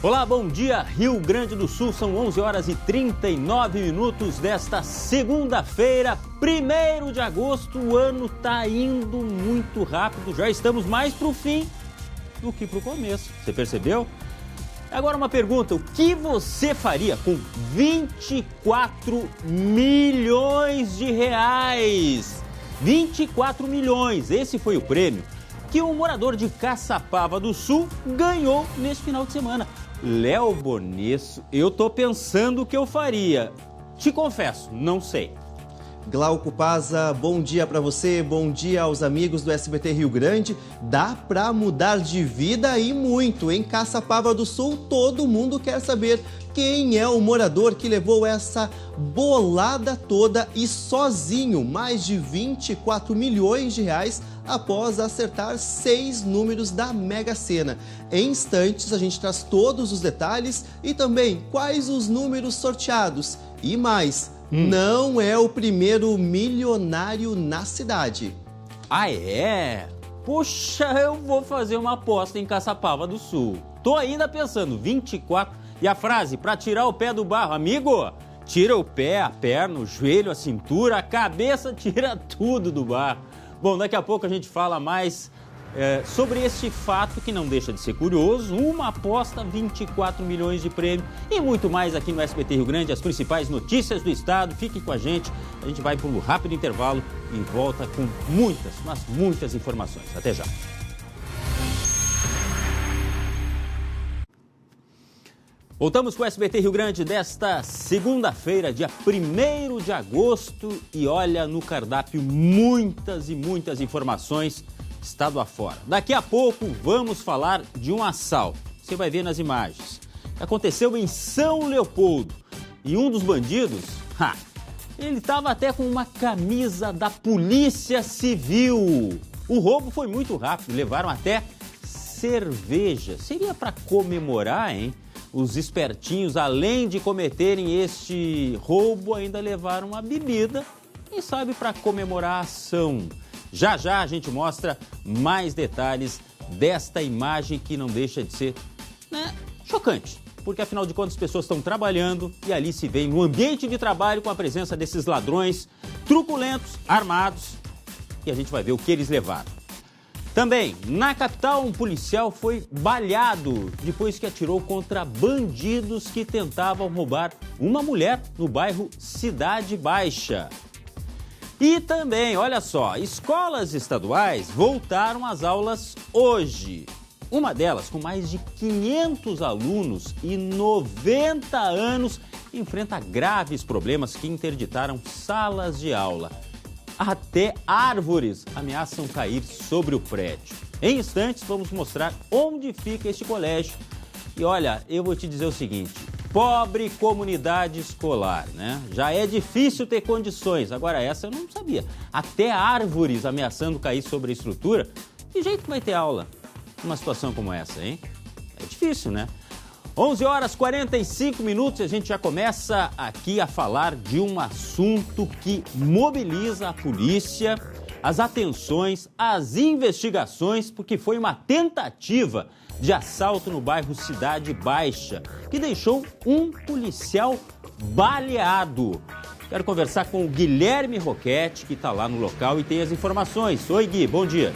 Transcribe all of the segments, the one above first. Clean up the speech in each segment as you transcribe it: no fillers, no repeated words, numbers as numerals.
Olá, bom dia, Rio Grande do Sul, são 11 horas e 39 minutos desta segunda-feira, 1º de agosto. O ano tá indo muito rápido, já estamos mais pro fim do que pro começo, você percebeu? Agora uma pergunta, o que você faria com 24 milhões de reais? 24 milhões, esse foi o prêmio que um morador de Caçapava do Sul ganhou neste final de semana. Léo Bonesso, eu tô pensando o que eu faria. Te confesso, não sei. Glauco Paza, bom dia para você, bom dia aos amigos do SBT Rio Grande. Dá para mudar de vida e muito. Em Caçapava do Sul, todo mundo quer saber quem é o morador que levou essa bolada toda e sozinho mais de 24 milhões de reais após acertar 6 números da Mega Sena. Em instantes, a gente traz todos os detalhes e também quais os números sorteados. E mais, não é o primeiro milionário na cidade. Ah, é? Poxa, eu vou fazer uma aposta em Caçapava do Sul. Tô ainda pensando, 24... E a frase, para tirar o pé do barro, amigo, tira o pé, a perna, o joelho, a cintura, a cabeça, tira tudo do barro. Bom, daqui a pouco a gente fala mais sobre este fato que não deixa de ser curioso, uma aposta, 24 milhões de prêmio e muito mais aqui no SBT Rio Grande, as principais notícias do estado. Fique com a gente vai para um rápido intervalo e volta com muitas, mas muitas informações. Até já. Voltamos com o SBT Rio Grande desta segunda-feira, dia 1º de agosto. E olha, no cardápio muitas e muitas informações estado afora. Daqui a pouco vamos falar de um assalto. Você vai ver nas imagens. Aconteceu em São Leopoldo. E um dos bandidos, ele estava até com uma camisa da Polícia Civil. O roubo foi muito rápido, levaram até cerveja. Seria para comemorar, hein? Os espertinhos, além de cometerem este roubo, ainda levaram uma bebida, quem sabe para comemorar a ação. Já já a gente mostra mais detalhes desta imagem que não deixa de ser chocante. Porque afinal de contas as pessoas estão trabalhando e ali se vê no ambiente de trabalho com a presença desses ladrões truculentos, armados, e a gente vai ver o que eles levaram. Também, na capital, um policial foi baleado depois que atirou contra bandidos que tentavam roubar uma mulher no bairro Cidade Baixa. E também, olha só, escolas estaduais voltaram às aulas hoje. Uma delas, com mais de 500 alunos e 90 anos, enfrenta graves problemas que interditaram salas de aula. Até árvores ameaçam cair sobre o prédio. Em instantes, vamos mostrar onde fica este colégio. E olha, eu vou te dizer o seguinte, pobre comunidade escolar, né? Já é difícil ter condições, agora essa eu não sabia. Até árvores ameaçando cair sobre a estrutura. Que jeito que vai ter aula numa situação como essa, hein? É difícil, né? 11 horas 45 minutos e a gente já começa aqui a falar de um assunto que mobiliza a polícia, as atenções, as investigações, porque foi uma tentativa de assalto no bairro Cidade Baixa, que deixou um policial baleado. Quero conversar com o Guilherme Roquete, que está lá no local e tem as informações. Oi, Gui, bom dia.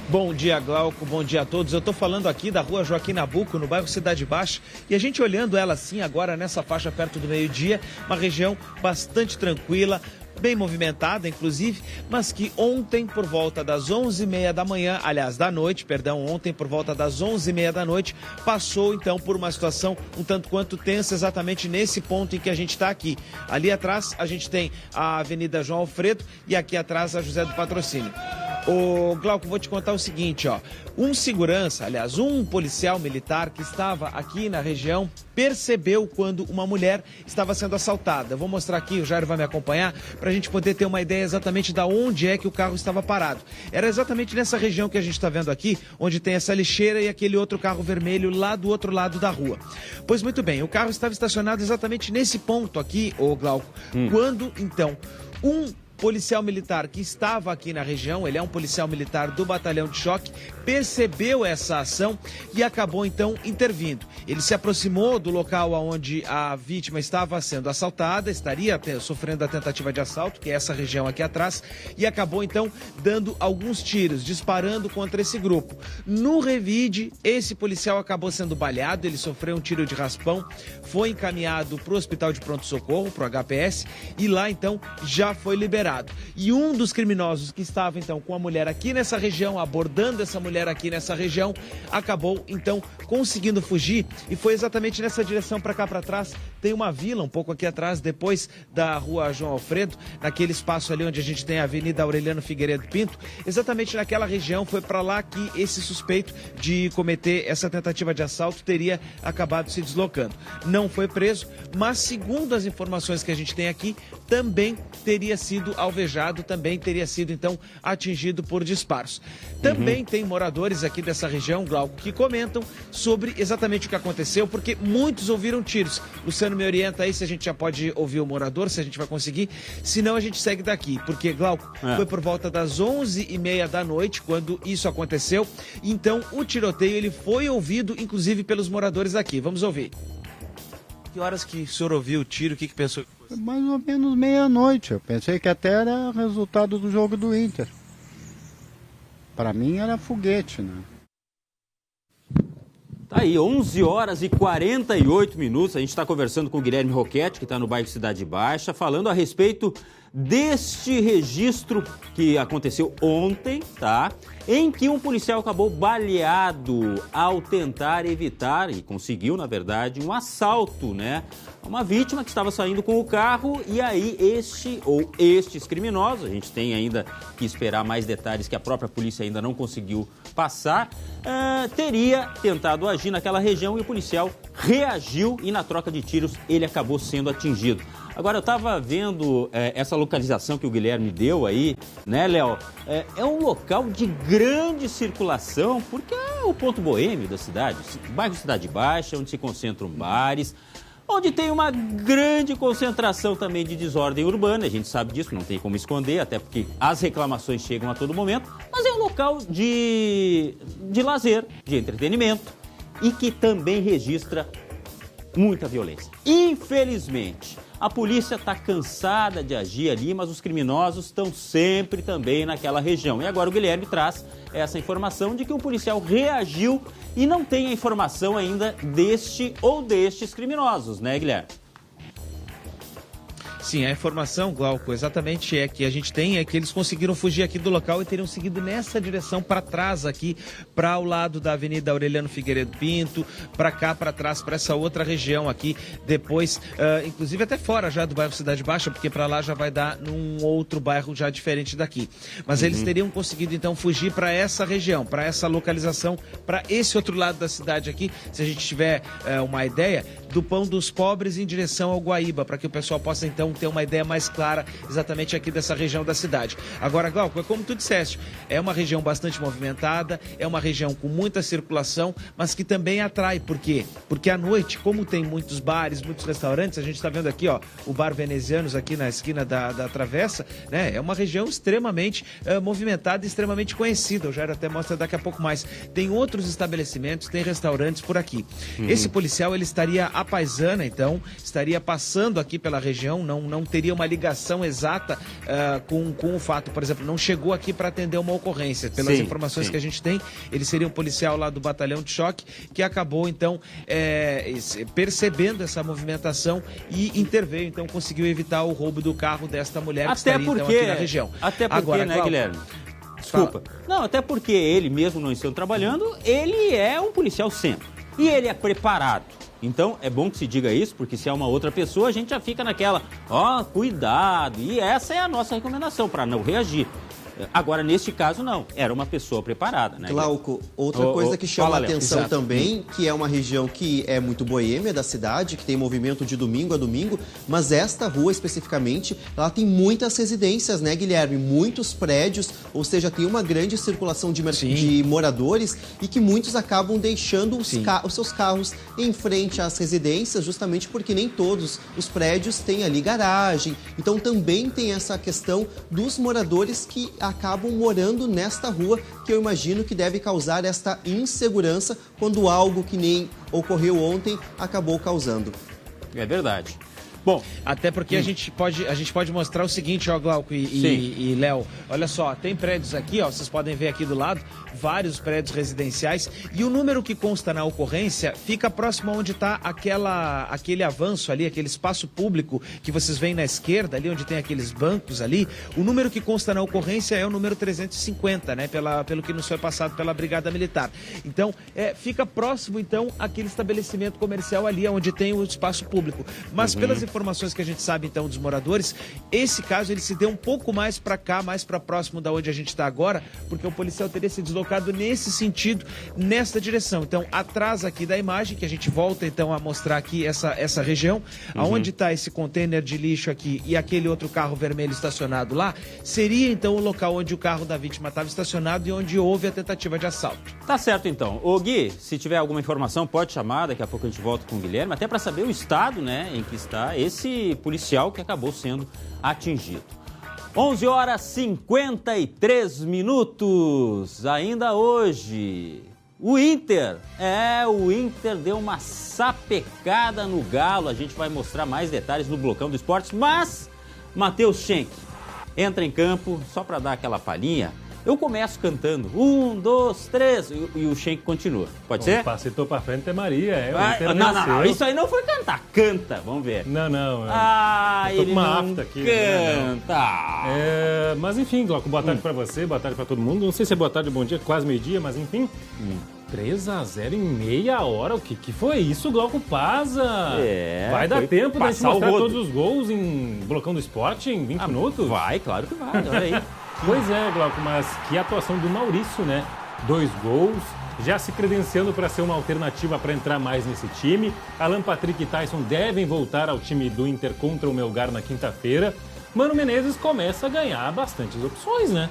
Bom dia, Glauco, bom dia a todos. Eu estou falando aqui da rua Joaquim Nabuco, no bairro Cidade Baixa, e a gente olhando ela assim agora nessa faixa perto do meio-dia, uma região bastante tranquila, bem movimentada, inclusive, mas que ontem por volta das 11h30 da manhã, ontem por volta das 11h30 da noite, passou então por uma situação um tanto quanto tensa exatamente nesse ponto em que a gente está aqui. Ali atrás a gente tem a Avenida João Alfredo e aqui atrás a José do Patrocínio. Ô, Glauco, vou te contar o seguinte, um policial militar que estava aqui na região percebeu quando uma mulher estava sendo assaltada. Eu vou mostrar aqui, o Jair vai me acompanhar, para a gente poder ter uma ideia exatamente de onde é que o carro estava parado. Era exatamente nessa região que a gente está vendo aqui, onde tem essa lixeira e aquele outro carro vermelho lá do outro lado da rua. Pois muito bem, o carro estava estacionado exatamente nesse ponto aqui, ô Glauco, quando então um policial militar que estava aqui na região, ele é um policial militar do batalhão de choque, percebeu essa ação e acabou então intervindo. Ele se aproximou do local onde a vítima estava sendo assaltada, estaria sofrendo a tentativa de assalto, que é essa região aqui atrás, e acabou então dando alguns tiros, disparando contra esse grupo. No revide, esse policial acabou sendo baleado, ele sofreu um tiro de raspão, foi encaminhado para o hospital de pronto-socorro, para o HPS, e lá então já foi liberado. E um dos criminosos que estava então com a mulher aqui nessa região, abordando essa mulher aqui nessa região, acabou então conseguindo fugir e foi exatamente nessa direção para cá para trás. Tem uma vila um pouco aqui atrás, depois da rua João Alfredo, naquele espaço ali onde a gente tem a Avenida Aureliano Figueiredo Pinto, exatamente naquela região, foi para lá que esse suspeito de cometer essa tentativa de assalto teria acabado se deslocando. Não foi preso, mas segundo as informações que a gente tem aqui, também teria sido alvejado, também teria sido então atingido por disparos. Também tem moradores aqui dessa região, Glauco, que comentam sobre exatamente o que aconteceu, porque muitos ouviram tiros. Luciano me orienta aí se a gente já pode ouvir o morador, se a gente vai conseguir, senão a gente segue daqui, porque, Glauco, foi por volta das 11h30 da noite quando isso aconteceu, então o tiroteio ele foi ouvido inclusive pelos moradores aqui. Vamos ouvir. Que horas que o senhor ouviu o tiro? O que pensou? Mais ou menos meia-noite. Eu pensei que até era resultado do jogo do Inter. Para mim era foguete, né? Tá aí, 11h48. A gente está conversando com o Guilherme Roquete, que está no bairro Cidade Baixa, falando a respeito deste registro que aconteceu ontem, tá? Em que um policial acabou baleado ao tentar evitar, e conseguiu, na verdade, um assalto, né? Uma vítima que estava saindo com o carro e aí estes criminosos, a gente tem ainda que esperar mais detalhes que a própria polícia ainda não conseguiu passar, teria tentado agir naquela região e o policial reagiu e na troca de tiros ele acabou sendo atingido. Agora, eu estava vendo essa localização que o Guilherme deu aí, né, Léo? É um local de grande circulação, porque é o ponto boêmio da cidade, o bairro Cidade Baixa, onde se concentram bares, onde tem uma grande concentração também de desordem urbana, a gente sabe disso, não tem como esconder, até porque as reclamações chegam a todo momento, mas é um local de lazer, de entretenimento e que também registra muita violência. Infelizmente, a polícia está cansada de agir ali, mas os criminosos estão sempre também naquela região. E agora o Guilherme traz essa informação de que um policial reagiu e não tem a informação ainda deste ou destes criminosos, né, Guilherme? Sim, a informação, Glauco, exatamente é que a gente tem é que eles conseguiram fugir aqui do local e teriam seguido nessa direção para trás aqui, para o lado da Avenida Aureliano Figueiredo Pinto, para cá, para trás, para essa outra região aqui, depois, inclusive até fora já do bairro Cidade Baixa, porque para lá já vai dar num outro bairro já diferente daqui. Mas eles teriam conseguido então fugir para essa região, para essa localização, para esse outro lado da cidade aqui, se a gente tiver uma ideia, do Pão dos Pobres em direção ao Guaíba, para que o pessoal possa então ter uma ideia mais clara exatamente aqui dessa região da cidade. Agora, Glauco, é como tu disseste, é uma região bastante movimentada, é uma região com muita circulação, mas que também atrai. Por quê? Porque à noite, como tem muitos bares, muitos restaurantes, a gente está vendo aqui, ó, o Bar Venezianos aqui na esquina da Travessa, né? É uma região extremamente movimentada e extremamente conhecida. O Jairo até mostra daqui a pouco mais. Tem outros estabelecimentos, tem restaurantes por aqui. Esse policial, ele estaria à paisana, então, estaria passando aqui pela região, não teria uma ligação exata com o fato, por exemplo, não chegou aqui para atender uma ocorrência. Pelas informações que a gente tem, ele seria um policial lá do batalhão de choque que acabou, então, percebendo essa movimentação e interveio, então, conseguiu evitar o roubo do carro desta mulher que estaria, então, aqui na região. Até porque, agora, né, Guilherme? Desculpa. Não, até porque ele, mesmo não estando trabalhando, ele é um policial sempre. E ele é preparado. Então, é bom que se diga isso, porque se é uma outra pessoa, a gente já fica naquela, cuidado. E essa é a nossa recomendação, para não reagir. Agora, neste caso, não. Era uma pessoa preparada, né? Glauco, outra coisa que chama a atenção Exato. também, que é uma região que é muito boêmia da cidade, que tem movimento de domingo a domingo, mas esta rua especificamente, ela tem muitas residências, né, Guilherme? Muitos prédios, ou seja, tem uma grande circulação de moradores e que muitos acabam deixando os seus carros em frente às residências, justamente porque nem todos os prédios têm ali garagem. Então também tem essa questão dos moradores que acabam morando nesta rua, que eu imagino que deve causar esta insegurança quando algo que nem ocorreu ontem acabou causando. É verdade. Bom, até porque a gente pode mostrar o seguinte, ó, Glauco e Léo. Olha só, tem prédios aqui, ó, vocês podem ver aqui do lado, vários prédios residenciais, e o número que consta na ocorrência fica próximo onde está aquele avanço ali, aquele espaço público que vocês veem na esquerda, ali onde tem aqueles bancos ali. O número que consta na ocorrência é o número 350, né, pelo que nos foi passado pela Brigada Militar. Então, fica próximo, então, aquele estabelecimento comercial ali, onde tem o espaço público. Mas pelas informações que a gente sabe, então, dos moradores, esse caso ele se deu um pouco mais para cá, mais para próximo da onde a gente está agora, porque o policial teria se deslocado nesse sentido, nesta direção. Então, atrás aqui da imagem, que a gente volta, então, a mostrar aqui essa região, aonde está esse container de lixo aqui e aquele outro carro vermelho estacionado lá, seria, então, o local onde o carro da vítima estava estacionado e onde houve a tentativa de assalto. Tá certo, então. Ô, Gui, se tiver alguma informação, pode chamar, daqui a pouco a gente volta com o Guilherme, até para saber o estado, né, em que está esse policial que acabou sendo atingido. 11h53. Ainda hoje, o Inter deu uma sapecada no Galo. A gente vai mostrar mais detalhes no Blocão do Esportes, mas Matheus Schenck entra em campo só para dar aquela palhinha. Eu começo cantando 1, 2, 3 e o Schenck continua. Pode ser? Passou pra frente é Maria. Não, isso aí não foi cantar. Canta, vamos ver. Não. Eu tô com uma afta aqui. Canta. Mas enfim, Glauco, boa tarde pra você, boa tarde pra todo mundo. Não sei se é boa tarde ou bom dia, quase meio-dia, mas enfim. 3-0 em meia hora. O que foi isso, Glauco Paza? Vai dar tempo da gente mostrar todos os gols em Blocão do Esporte em 20 minutos? Vai, claro que vai. Olha aí. Pois é, Glauco, mas que atuação do Maurício, né? 2 gols, já se credenciando para ser uma alternativa para entrar mais nesse time. Alan Patrick e Tyson devem voltar ao time do Inter contra o Melgar na quinta-feira. Mano Menezes começa a ganhar bastantes opções, né?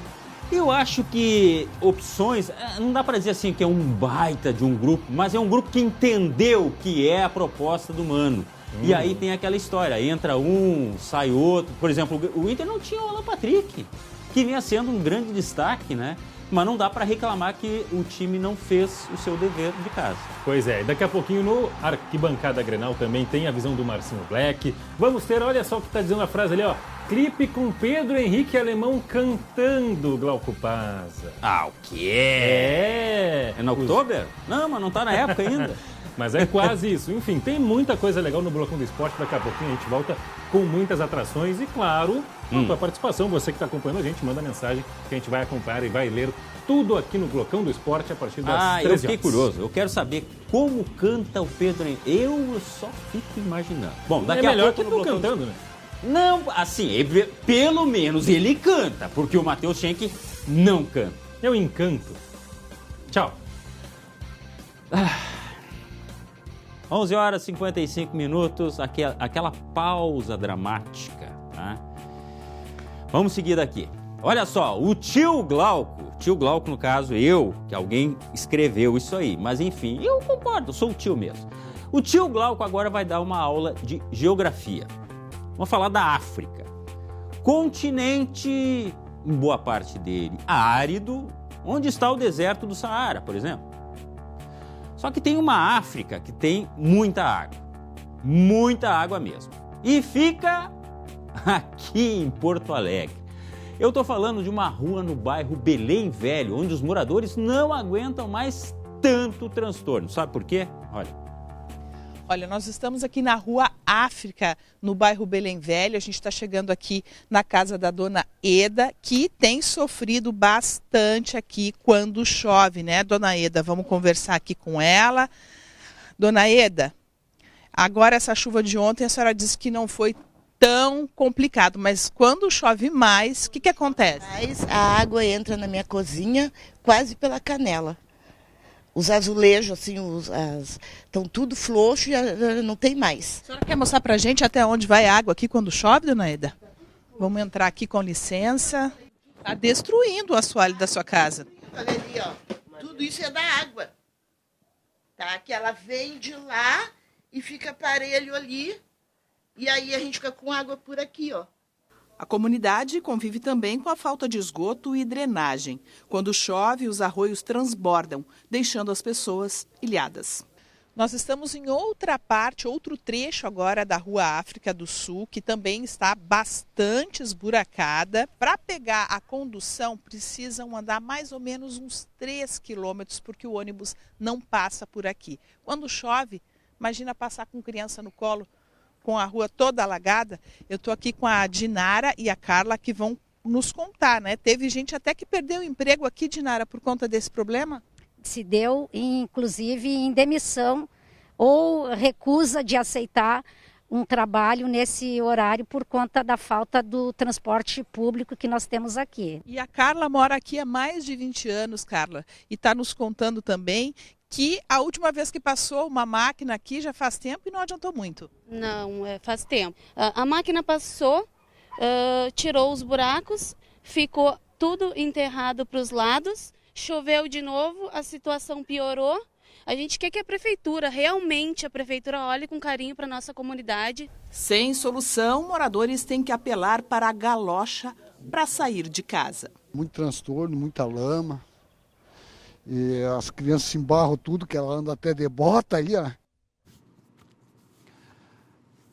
Eu acho que opções, não dá para dizer assim que é um baita de um grupo, mas é um grupo que entendeu o que é a proposta do Mano. E aí tem aquela história, entra um, sai outro. Por exemplo, o Inter não tinha o Alan Patrick, que vinha sendo um grande destaque, né? Mas não dá para reclamar que o time não fez o seu dever de casa. Pois é, e daqui a pouquinho no Arquibancada Grenal também tem a visão do Marcinho Black. Vamos ter, olha só o que está dizendo a frase ali, ó. Clipe com Pedro Henrique Alemão cantando, Glauco Paza. Ah, o quê? É no Oktober? Não, mas não tá na época ainda. Mas é quase isso. Enfim, tem muita coisa legal no Blocão do Esporte. Daqui a pouquinho a gente volta com muitas atrações e, claro, com a participação. Você que está acompanhando a gente, manda mensagem que a gente vai acompanhar e vai ler tudo aqui no Blocão do Esporte a partir das 13 horas. Eu fiquei curioso. Eu quero saber como canta o Pedro Henrique. Eu só fico imaginando. Bom, daqui a pouco... que tu cantando, né? Não, assim, pelo menos ele canta, porque o Matheus Schenck não canta. Eu encanto. Tchau. 11h55, aquela pausa dramática, tá? Vamos seguir daqui. Olha só, o tio Glauco no caso, que alguém escreveu isso aí, mas enfim, eu concordo, sou o tio mesmo. O tio Glauco agora vai dar uma aula de geografia. Vamos falar da África. Continente, em boa parte dele, árido, onde está o deserto do Saara, por exemplo. Só que tem uma África que tem muita água mesmo. E fica aqui em Porto Alegre. Eu estou falando de uma rua no bairro Belém Velho, onde os moradores não aguentam mais tanto transtorno. Sabe por quê? Olha, nós estamos aqui na Rua África, no bairro Belém Velho. A gente está chegando aqui na casa da dona Eda, que tem sofrido bastante aqui quando chove, né, dona Eda? Vamos conversar aqui com ela. Dona Eda, agora essa chuva de ontem, a senhora disse que não foi tão complicado, mas quando chove mais, o que acontece? Mas a água entra na minha cozinha quase pela canela. Os azulejos, assim, estão tudo floxo e não tem mais. A senhora quer mostrar pra gente até onde vai a água aqui quando chove, dona Eda? Vamos entrar aqui com licença. Está destruindo o assoalho da sua casa. Olha ali, ó. Tudo isso é da água. Tá? Que ela vem de lá e fica aparelho ali. E aí a gente fica com água por aqui, ó. A comunidade convive também com a falta de esgoto e drenagem. Quando chove, os arroios transbordam, deixando as pessoas ilhadas. Nós estamos em outra parte, outro trecho agora da Rua África do Sul, que também está bastante esburacada. Para pegar a condução, precisam andar mais ou menos uns 3 quilômetros, porque o ônibus não passa por aqui. Quando chove, imagina passar com criança no colo, com a rua toda alagada. Eu estou aqui com a Dinara e a Carla, que vão nos contar, né? Teve gente até que perdeu o emprego aqui, Dinara, por conta desse problema? Se deu, inclusive, em demissão ou recusa de aceitar um trabalho nesse horário por conta da falta do transporte público que nós temos aqui. E a Carla mora aqui há mais de 20 anos, Carla, e está nos contando também que a última vez que passou uma máquina aqui já faz tempo e não adiantou muito. Não, faz tempo. A máquina passou, tirou os buracos, ficou tudo enterrado para os lados, choveu de novo, a situação piorou. A gente quer que a prefeitura, realmente a prefeitura, olhe com carinho para a nossa comunidade. Sem solução, moradores têm que apelar para a galocha para sair de casa. Muito transtorno, muita lama. E as crianças se embarram tudo, que ela anda até de bota aí, ó.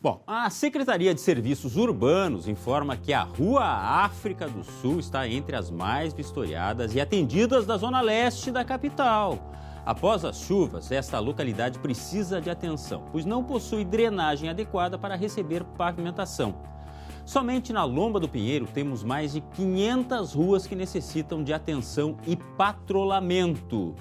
Bom, a Secretaria de Serviços Urbanos informa que a Rua África do Sul está entre as mais vistoriadas e atendidas da zona leste da capital. Após as chuvas, esta localidade precisa de atenção, pois não possui drenagem adequada para receber pavimentação. Somente na Lomba do Pinheiro temos mais de 500 ruas que necessitam de atenção e patrulhamento.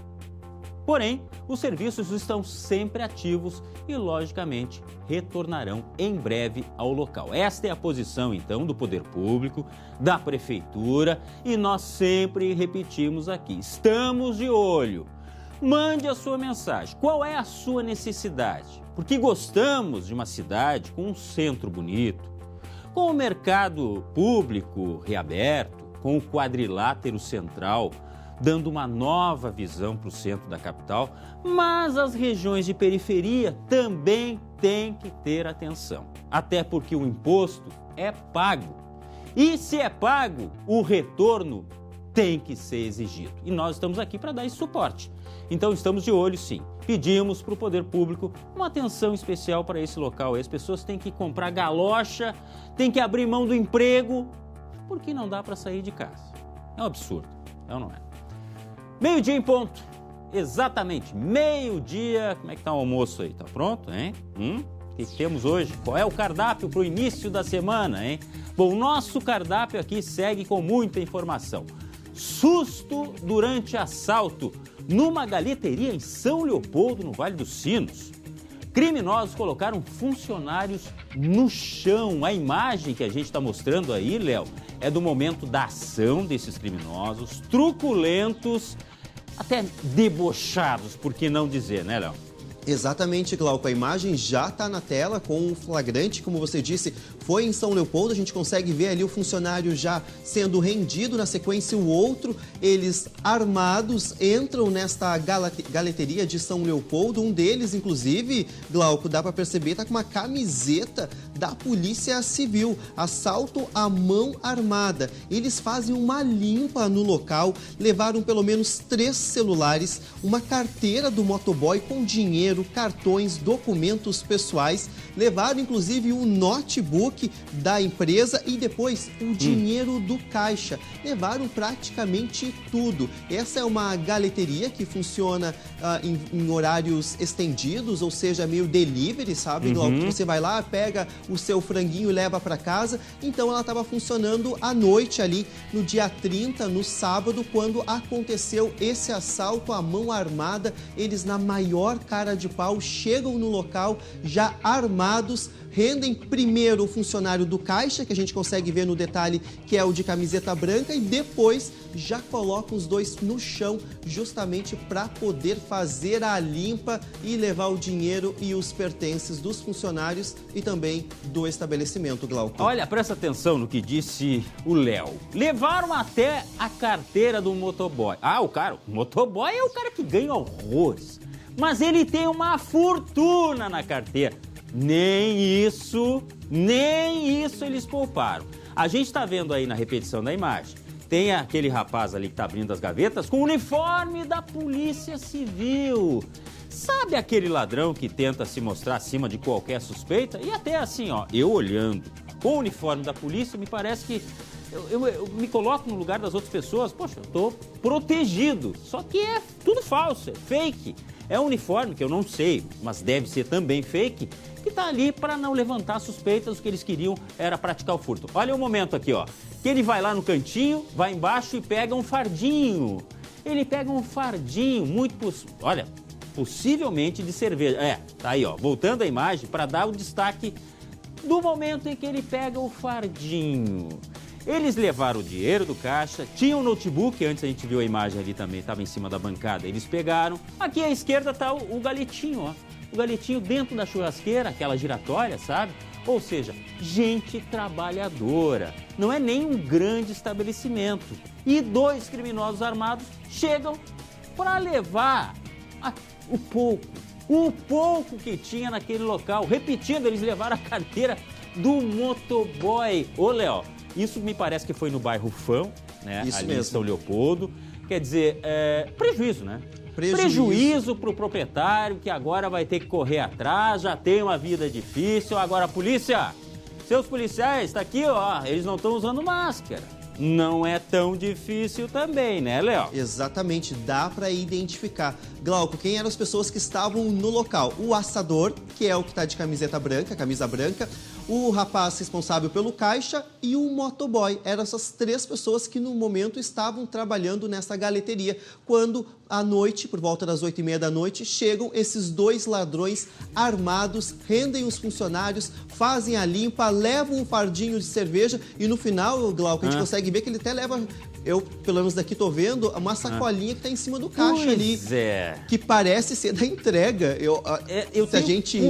Porém, os serviços estão sempre ativos e, logicamente, retornarão em breve ao local. Esta é a posição, então, do poder público, da prefeitura, e nós sempre repetimos aqui, estamos de olho. Mande a sua mensagem. Qual é a sua necessidade? Porque gostamos de uma cidade com um centro bonito, com o mercado público reaberto, com o quadrilátero central, dando uma nova visão para o centro da capital, mas as regiões de periferia também têm que ter atenção. Até porque o imposto é pago. E se é pago, o retorno tem que ser exigido. E nós estamos aqui para dar esse suporte. Então estamos de olho, sim. Pedimos para o poder público uma atenção especial para esse local. As pessoas têm que comprar galocha, têm que abrir mão do emprego, porque não dá para sair de casa. É um absurdo, é ou não é? Meio-dia em ponto. Exatamente, meio-dia. Como é que tá o almoço aí? Tá pronto, hein? O que temos hoje? Qual é o cardápio para o início da semana, hein? Bom, o nosso cardápio aqui segue com muita informação. Susto durante assalto numa galheteria em São Leopoldo, no Vale dos Sinos. Criminosos colocaram funcionários no chão. A imagem que a gente está mostrando aí, Léo, é do momento da ação desses criminosos, truculentos, até debochados, por que não dizer, né, Léo? Exatamente, Glauco. A imagem já está na tela com o flagrante, como você disse, foi em São Leopoldo. A gente consegue ver ali o funcionário já sendo rendido, na sequência o outro. Eles armados entram nesta galeteria de São Leopoldo. Um deles, inclusive, Glauco, dá para perceber, está com uma camiseta da Polícia Civil. Assalto à mão armada. Eles fazem uma limpa no local, levaram pelo menos 3 celulares, uma carteira do motoboy com dinheiro, cartões, documentos pessoais, levaram inclusive um notebook da empresa e depois o dinheiro do caixa. Levaram praticamente tudo. Essa é uma galeteria que funciona em horários estendidos, ou seja, meio delivery, sabe? Você vai lá, pega o seu franguinho e leva para casa. Então ela estava funcionando à noite ali no dia 30, no sábado, quando aconteceu esse assalto à mão armada. Eles, na maior cara de pau, chegam no local já armados armados, rendem primeiro o funcionário do caixa, que a gente consegue ver no detalhe, que é o de camiseta branca, e depois já colocam os dois no chão, justamente para poder fazer a limpa e levar o dinheiro e os pertences dos funcionários e também do estabelecimento, Glauco. Olha, presta atenção no que disse o Léo. Levaram até a carteira do motoboy. O motoboy é o cara que ganha horrores, mas ele tem uma fortuna na carteira. Nem isso eles pouparam. A gente está vendo aí na repetição da imagem, tem aquele rapaz ali que está abrindo as gavetas com o uniforme da Polícia Civil. Sabe aquele ladrão que tenta se mostrar acima de qualquer suspeita? E até assim, ó, eu olhando com o uniforme da polícia, me parece que eu me coloco no lugar das outras pessoas. Poxa, eu estou protegido. Só que é tudo falso, é fake. É um uniforme que eu não sei, mas deve ser também fake, que está ali para não levantar suspeitas. O que eles queriam era praticar o furto. Olha o momento aqui, ó, que ele vai lá no cantinho, vai embaixo e pega um fardinho. Ele pega um fardinho, possivelmente de cerveja. Tá aí, ó, voltando a imagem para dar o destaque do momento em que ele pega o fardinho. Eles levaram o dinheiro do caixa, tinha um notebook, antes a gente viu a imagem ali também, estava em cima da bancada, eles pegaram. Aqui à esquerda está o galetinho, ó. O galetinho dentro da churrasqueira, aquela giratória, sabe? Ou seja, gente trabalhadora, não é nem um grande estabelecimento. E dois criminosos armados chegam para levar o pouco que tinha naquele local. Repetindo, eles levaram a carteira do motoboy. Ô, Léo, isso me parece que foi no bairro Fão, né? Isso ali mesmo. Em São Leopoldo. Quer dizer, prejuízo, né? Prejuízo para o proprietário, que agora vai ter que correr atrás, já tem uma vida difícil. Agora, polícia, seus policiais, está aqui, ó, eles não estão usando máscara. Não é tão difícil também, né, Léo? Exatamente, dá para identificar. Glauco, quem eram as pessoas que estavam no local? O assador, que é o que está de camisa branca, o rapaz responsável pelo caixa e o motoboy. Eram essas três pessoas que no momento estavam trabalhando nessa galeteria. Quando à noite, por volta das 8h30 da noite, chegam esses dois ladrões armados, rendem os funcionários, fazem a limpa, levam um fardinho de cerveja e no final, Glauco, a gente consegue ver que ele até leva, eu pelo menos daqui tô vendo, uma sacolinha que tá em cima do caixa ali. Que parece ser da entrega. Se a gente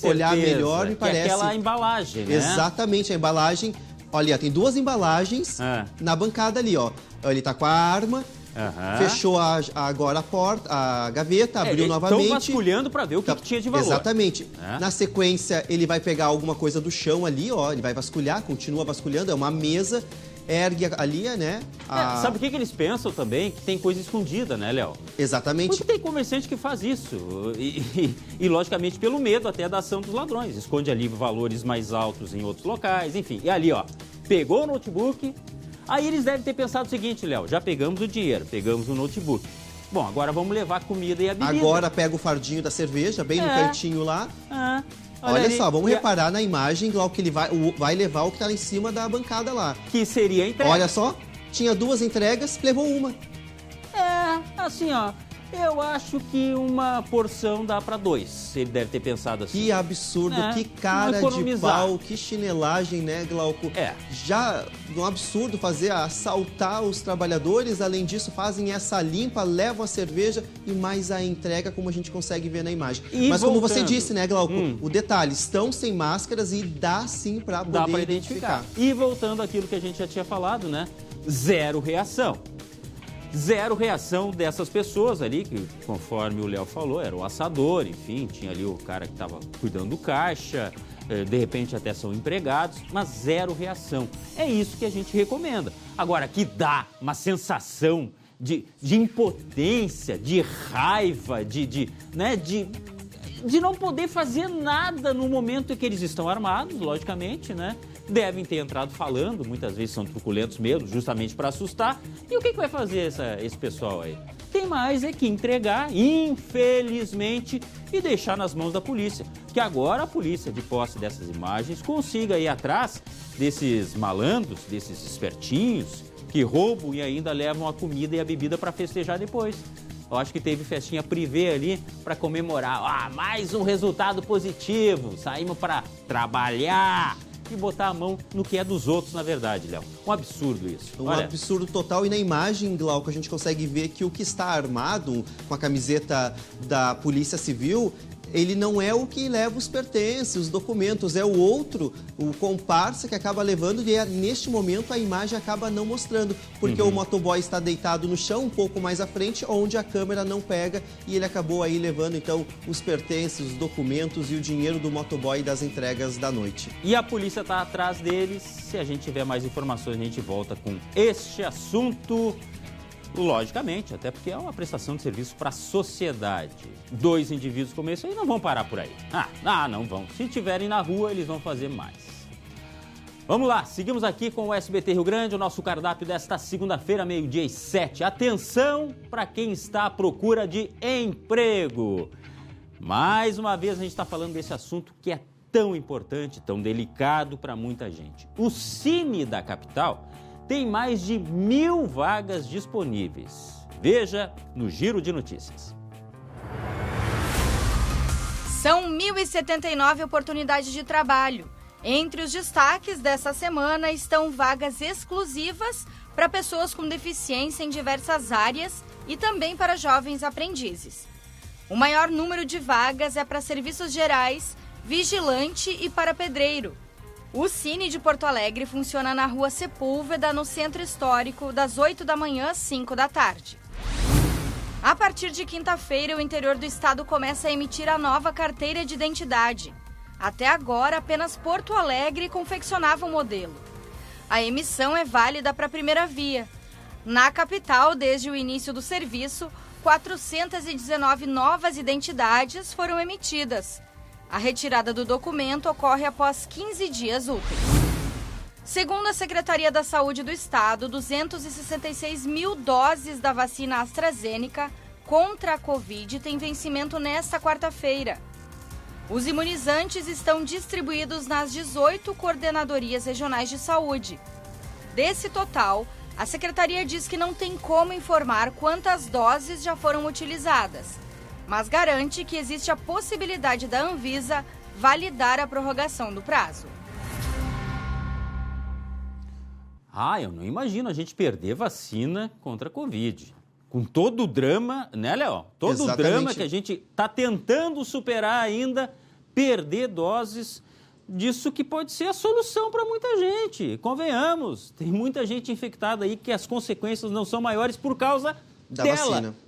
olhar melhor, me parece. Que é aquela embalagem, né? Exatamente, a embalagem. Olha, tem duas embalagens na bancada ali, ó. Ele tá com a arma. Fechou agora a porta, a gaveta, abriu novamente. Estão vasculhando para ver o que tinha de valor. Exatamente. Na sequência, ele vai pegar alguma coisa do chão ali, ó. Ele vai vasculhar, continua vasculhando. É uma mesa, ergue ali, né? Sabe o que eles pensam também? Que tem coisa escondida, né, Léo? Exatamente. Porque tem comerciante que faz isso. E, logicamente, pelo medo até da ação dos ladrões. Esconde ali valores mais altos em outros locais, enfim. E ali, ó, pegou o notebook. Aí eles devem ter pensado o seguinte, Léo, já pegamos o dinheiro, pegamos o notebook. Bom, agora vamos levar a comida e a bebida. Agora pega o fardinho da cerveja, bem no cantinho lá. Olha só, vamos reparar na imagem, Glauco, que ele vai levar o que está em cima da bancada lá. Que seria a entrega. Olha só, tinha duas entregas, levou uma. Assim, ó, eu acho que uma porção dá para dois. Ele deve ter pensado assim. Que absurdo, que cara de pau, que chinelagem, né, Glauco? Já um absurdo assaltar os trabalhadores, além disso fazem essa limpa, levam a cerveja e mais a entrega, como a gente consegue ver na imagem. Mas como você disse, né, Glauco, o detalhe, estão sem máscaras e dá sim para poder identificar. E voltando àquilo que a gente já tinha falado, né, zero reação. Zero reação dessas pessoas ali, que conforme o Léo falou, era o assador, enfim, tinha ali o cara que estava cuidando do caixa, de repente até são empregados, mas zero reação. É isso que a gente recomenda. Agora, que dá uma sensação de impotência, de raiva, de não poder fazer nada no momento em que eles estão armados, logicamente, né? Devem ter entrado falando, muitas vezes são truculentos mesmo, justamente para assustar. E o que vai fazer esse pessoal aí? Tem mais que entregar, infelizmente, e deixar nas mãos da polícia. Que agora a polícia, de posse dessas imagens, consiga ir atrás desses malandros, desses espertinhos, que roubam e ainda levam a comida e a bebida para festejar depois. Eu acho que teve festinha privê ali para comemorar. Mais um resultado positivo. Saímos para trabalhar e botar a mão no que é dos outros, na verdade, Léo. Um absurdo isso. Um absurdo total. E na imagem, Glauco, a gente consegue ver que o que está armado com a camiseta da Polícia Civil, ele não é o que leva os pertences, os documentos, é o outro, o comparsa que acaba levando, e neste momento a imagem acaba não mostrando, porque o motoboy está deitado no chão, um pouco mais à frente, onde a câmera não pega, e ele acabou aí levando então os pertences, os documentos e o dinheiro do motoboy das entregas da noite. E a polícia está atrás deles. Se a gente tiver mais informações, a gente volta com este assunto. Logicamente, até porque é uma prestação de serviço para a sociedade. 2 indivíduos como esse aí não vão parar por aí. Não vão. Se estiverem na rua, eles vão fazer mais. Vamos lá, seguimos aqui com o SBT Rio Grande, o nosso cardápio desta segunda-feira, 12h07. Atenção para quem está à procura de emprego. Mais uma vez a gente está falando desse assunto que é tão importante, tão delicado para muita gente. O Cine da capital tem mais de 1.000 vagas disponíveis. Veja no Giro de Notícias. São 1.079 oportunidades de trabalho. Entre os destaques dessa semana estão vagas exclusivas para pessoas com deficiência em diversas áreas e também para jovens aprendizes. O maior número de vagas é para serviços gerais, vigilante e para pedreiro. O Cine de Porto Alegre funciona na Rua Sepúlveda, no Centro Histórico, das 8 da manhã às 5 da tarde. A partir de quinta-feira, o interior do estado começa a emitir a nova carteira de identidade. Até agora, apenas Porto Alegre confeccionava o modelo. A emissão é válida para a primeira via. Na capital, desde o início do serviço, 419 novas identidades foram emitidas. A retirada do documento ocorre após 15 dias úteis. Segundo a Secretaria da Saúde do Estado, 266 mil doses da vacina AstraZeneca contra a Covid têm vencimento nesta quarta-feira. Os imunizantes estão distribuídos nas 18 coordenadorias regionais de saúde. Desse total, a Secretaria diz que não tem como informar quantas doses já foram utilizadas, mas garante que existe a possibilidade da Anvisa validar a prorrogação do prazo. Eu não imagino a gente perder vacina contra a Covid. Com todo o drama, né, Léo? Todo o drama que a gente está tentando superar ainda, perder doses disso que pode ser a solução para muita gente. Convenhamos, tem muita gente infectada aí que as consequências não são maiores por causa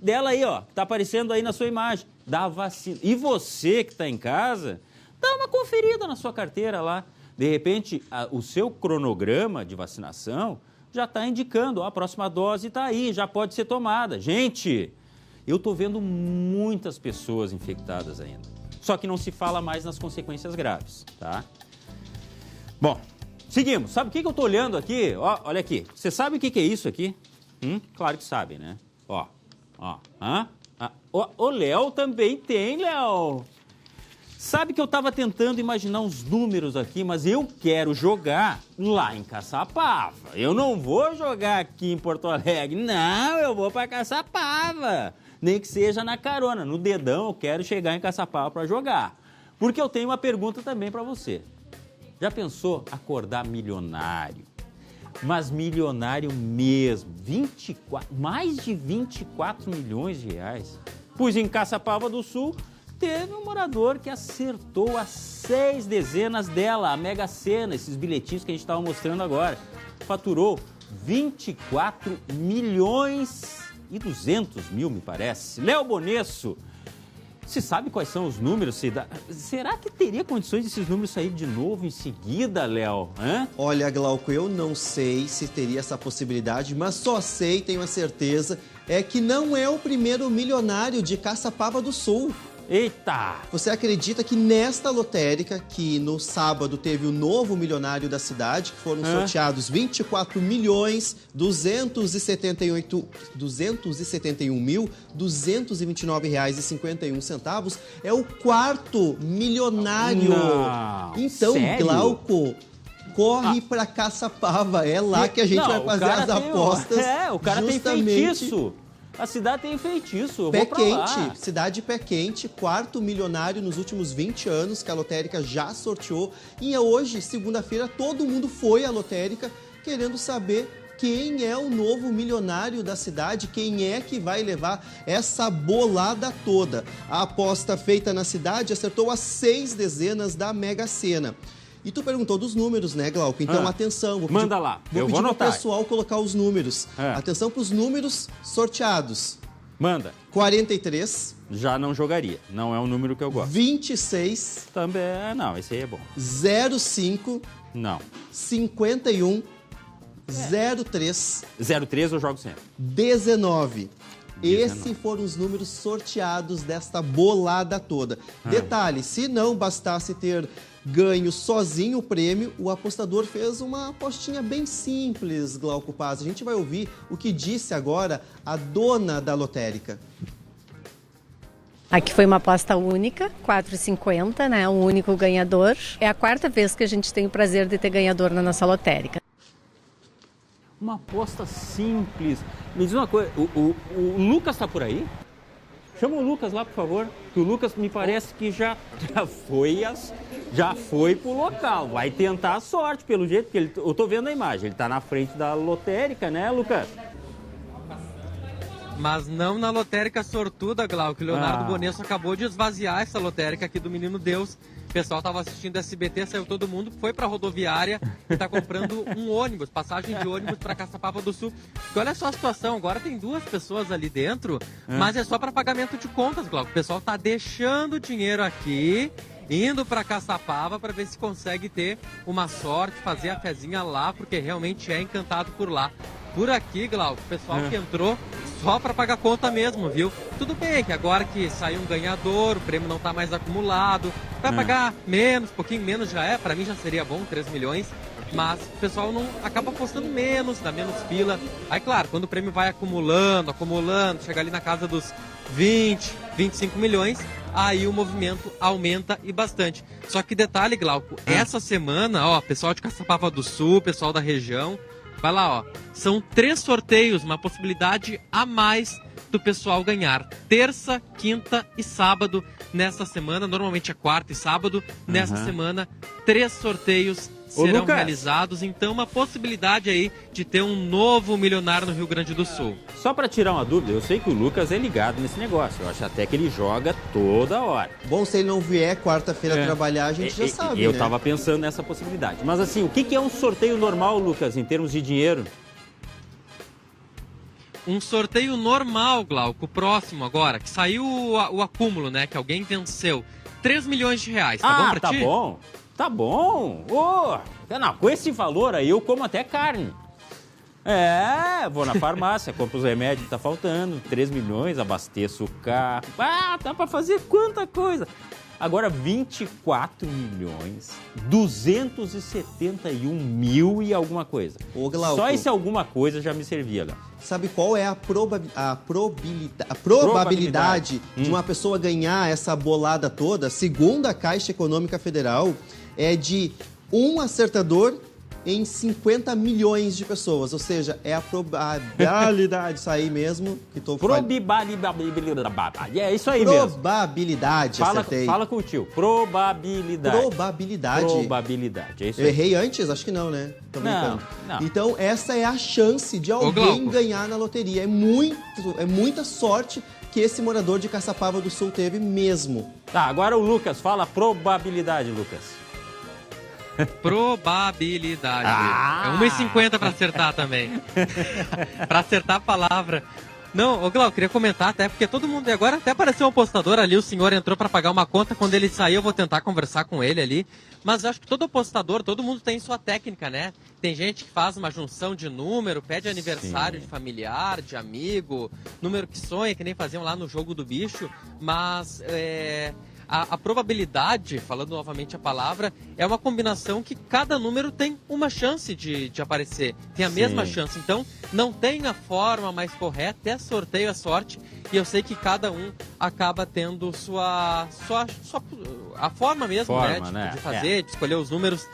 dela aí, ó, que tá aparecendo aí na sua imagem, da vacina. E você que está em casa, dá uma conferida na sua carteira lá. De repente, o seu cronograma de vacinação já está indicando, a próxima dose está aí, já pode ser tomada. Gente, eu estou vendo muitas pessoas infectadas ainda. Só que não se fala mais nas consequências graves, tá? Bom, seguimos. Sabe o que eu estou olhando aqui? Olha aqui. Você sabe o que é isso aqui? Claro que sabe, né? O Léo também tem, Léo. Sabe que eu estava tentando imaginar uns números aqui, mas eu quero jogar lá em Caçapava. Eu não vou jogar aqui em Porto Alegre. Não, eu vou para Caçapava. Nem que seja na carona, no dedão, eu quero chegar em Caçapava para jogar. Porque eu tenho uma pergunta também para você. Já pensou acordar milionário? Mas milionário mesmo, mais de 24 milhões de reais. Pois em Caçapava do Sul, teve um morador que acertou as 6 dezenas dela, a Mega Sena, esses bilhetinhos que a gente estava mostrando agora. Faturou 24 milhões e 200 mil, me parece. Léo Bonesso, você sabe quais são os números? Será que teria condições desses números sair de novo em seguida, Léo? Olha, Glauco, eu não sei se teria essa possibilidade, mas só sei, tenho a certeza, é que não é o primeiro milionário de Caçapava do Sul. Eita! Você acredita que nesta lotérica, que no sábado teve o novo milionário da cidade, que foram sorteados 24.271.229,51 R$229,51, é o quarto milionário. Não, então, sério? Glauco, corre pra Caçapava, é lá que a gente vai fazer as apostas. O cara tem feitiço. A cidade tem feito isso, eu Pé vou pra lá. quente, cidade pé quente, quarto milionário nos últimos 20 anos que a lotérica já sorteou. E hoje, segunda-feira, todo mundo foi à lotérica querendo saber quem é o novo milionário da cidade, quem é que vai levar essa bolada toda. A aposta feita na cidade acertou as 6 dezenas da Mega Sena. E tu perguntou dos números, né, Glauco? Então, atenção. Manda lá, eu vou anotar. Pro pessoal colocar os números. Atenção para os números sorteados. Manda. 43. Já não jogaria. Não é um número que eu gosto. 26. Também, não, esse aí é bom. 05. Não. 51. 03. 03 eu jogo sempre. 19. Esses foram os números sorteados desta bolada toda. Detalhe, se não bastasse ter ganho sozinho o prêmio, o apostador fez uma apostinha bem simples, Glauco Paz. A gente vai ouvir o que disse agora a dona da lotérica. Aqui foi uma aposta única, 4,50, né? Um único ganhador. É a 4ª vez que a gente tem o prazer de ter ganhador na nossa lotérica. Uma aposta simples. Me diz uma coisa, o Lucas está por aí? Chama o Lucas lá, por favor. Que o Lucas me parece que já foi pro local. Vai tentar a sorte, pelo jeito que eu tô vendo a imagem. Ele está na frente da lotérica, né, Lucas? Mas não na lotérica sortuda, Glauco. O Leonardo Bonesso acabou de esvaziar essa lotérica aqui do Menino Deus. O pessoal estava assistindo SBT, saiu todo mundo, foi para a rodoviária e está comprando um ônibus, passagem de ônibus para Caçapava do Sul. Porque olha só a situação, agora tem 2 pessoas ali dentro, mas é só para pagamento de contas, Glauco. O pessoal está deixando dinheiro aqui, indo para Caçapava para ver se consegue ter uma sorte, fazer a fezinha lá, porque realmente é encantado por lá. Por aqui, Glauco, o pessoal que entrou só para pagar conta mesmo, viu? Tudo bem que agora que saiu um ganhador, o prêmio não tá mais acumulado, vai pagar menos, um pouquinho menos já é, para mim já seria bom, 3 milhões, mas o pessoal não acaba apostando menos, dá menos fila. Aí, claro, quando o prêmio vai acumulando, chega ali na casa dos 20, 25 milhões, aí o movimento aumenta e bastante. Só que detalhe, Glauco, essa semana, ó, pessoal de Caçapava do Sul, pessoal da região, vai lá, ó. São 3 sorteios, uma possibilidade a mais do pessoal ganhar. Terça, quinta e sábado nessa semana. Normalmente é quarta e sábado. Nessa semana, 3 sorteios serão realizados. Então, uma possibilidade aí de ter um novo milionário no Rio Grande do Sul. Só para tirar uma dúvida, eu sei que o Lucas é ligado nesse negócio. Eu acho até que ele joga toda hora. Bom, se ele não vier quarta-feira trabalhar, a gente já sabe, Eu tava pensando nessa possibilidade. Mas assim, o que é um sorteio normal, Lucas, em termos de dinheiro? Um sorteio normal, Glauco, próximo agora, que saiu o acúmulo, né, que alguém venceu. 3 milhões de reais, tá bom pra ti? Tá bom. Não, com esse valor aí eu como até carne. Vou na farmácia, compro os remédios que tá faltando, 3 milhões, abasteço o carro. Dá pra fazer quanta coisa. Agora, 24 milhões, 271 mil e alguma coisa. Ô, Glauco, só esse alguma coisa já me servia, Léo. Sabe qual é a probabilidade de uma pessoa ganhar essa bolada toda? Segundo a Caixa Econômica Federal, é de 1 acertador em 50 milhões de pessoas. Ou seja, é a probabilidade, isso aí mesmo. É isso aí mesmo. Probabilidade, acertei. Fala com o tio. Probabilidade. É isso aí. Eu errei antes? Acho que não, né? Tô brincando. Não. Então, essa é a chance de alguém ganhar na loteria. É muita sorte que esse morador de Caçapava do Sul teve mesmo. Tá, agora o Lucas. Fala probabilidade, Lucas. Probabilidade. É 1,50 para acertar também. Para acertar a palavra. Não, ô Glauco, queria comentar até, porque todo mundo agora até apareceu um apostador ali, o senhor entrou para pagar uma conta, quando ele sair eu vou tentar conversar com ele ali, mas acho que todo apostador, todo mundo tem sua técnica, né? Tem gente que faz uma junção de número, pede aniversário de familiar, de amigo, número que sonha, que nem faziam lá no Jogo do Bicho, mas a probabilidade, falando novamente a palavra, é uma combinação que cada número tem uma chance de aparecer. Tem a mesma chance. Então, não tem a forma mais correta, é sorteio, é sorte. E eu sei que cada um acaba tendo a forma mesmo, de fazer, de escolher os números.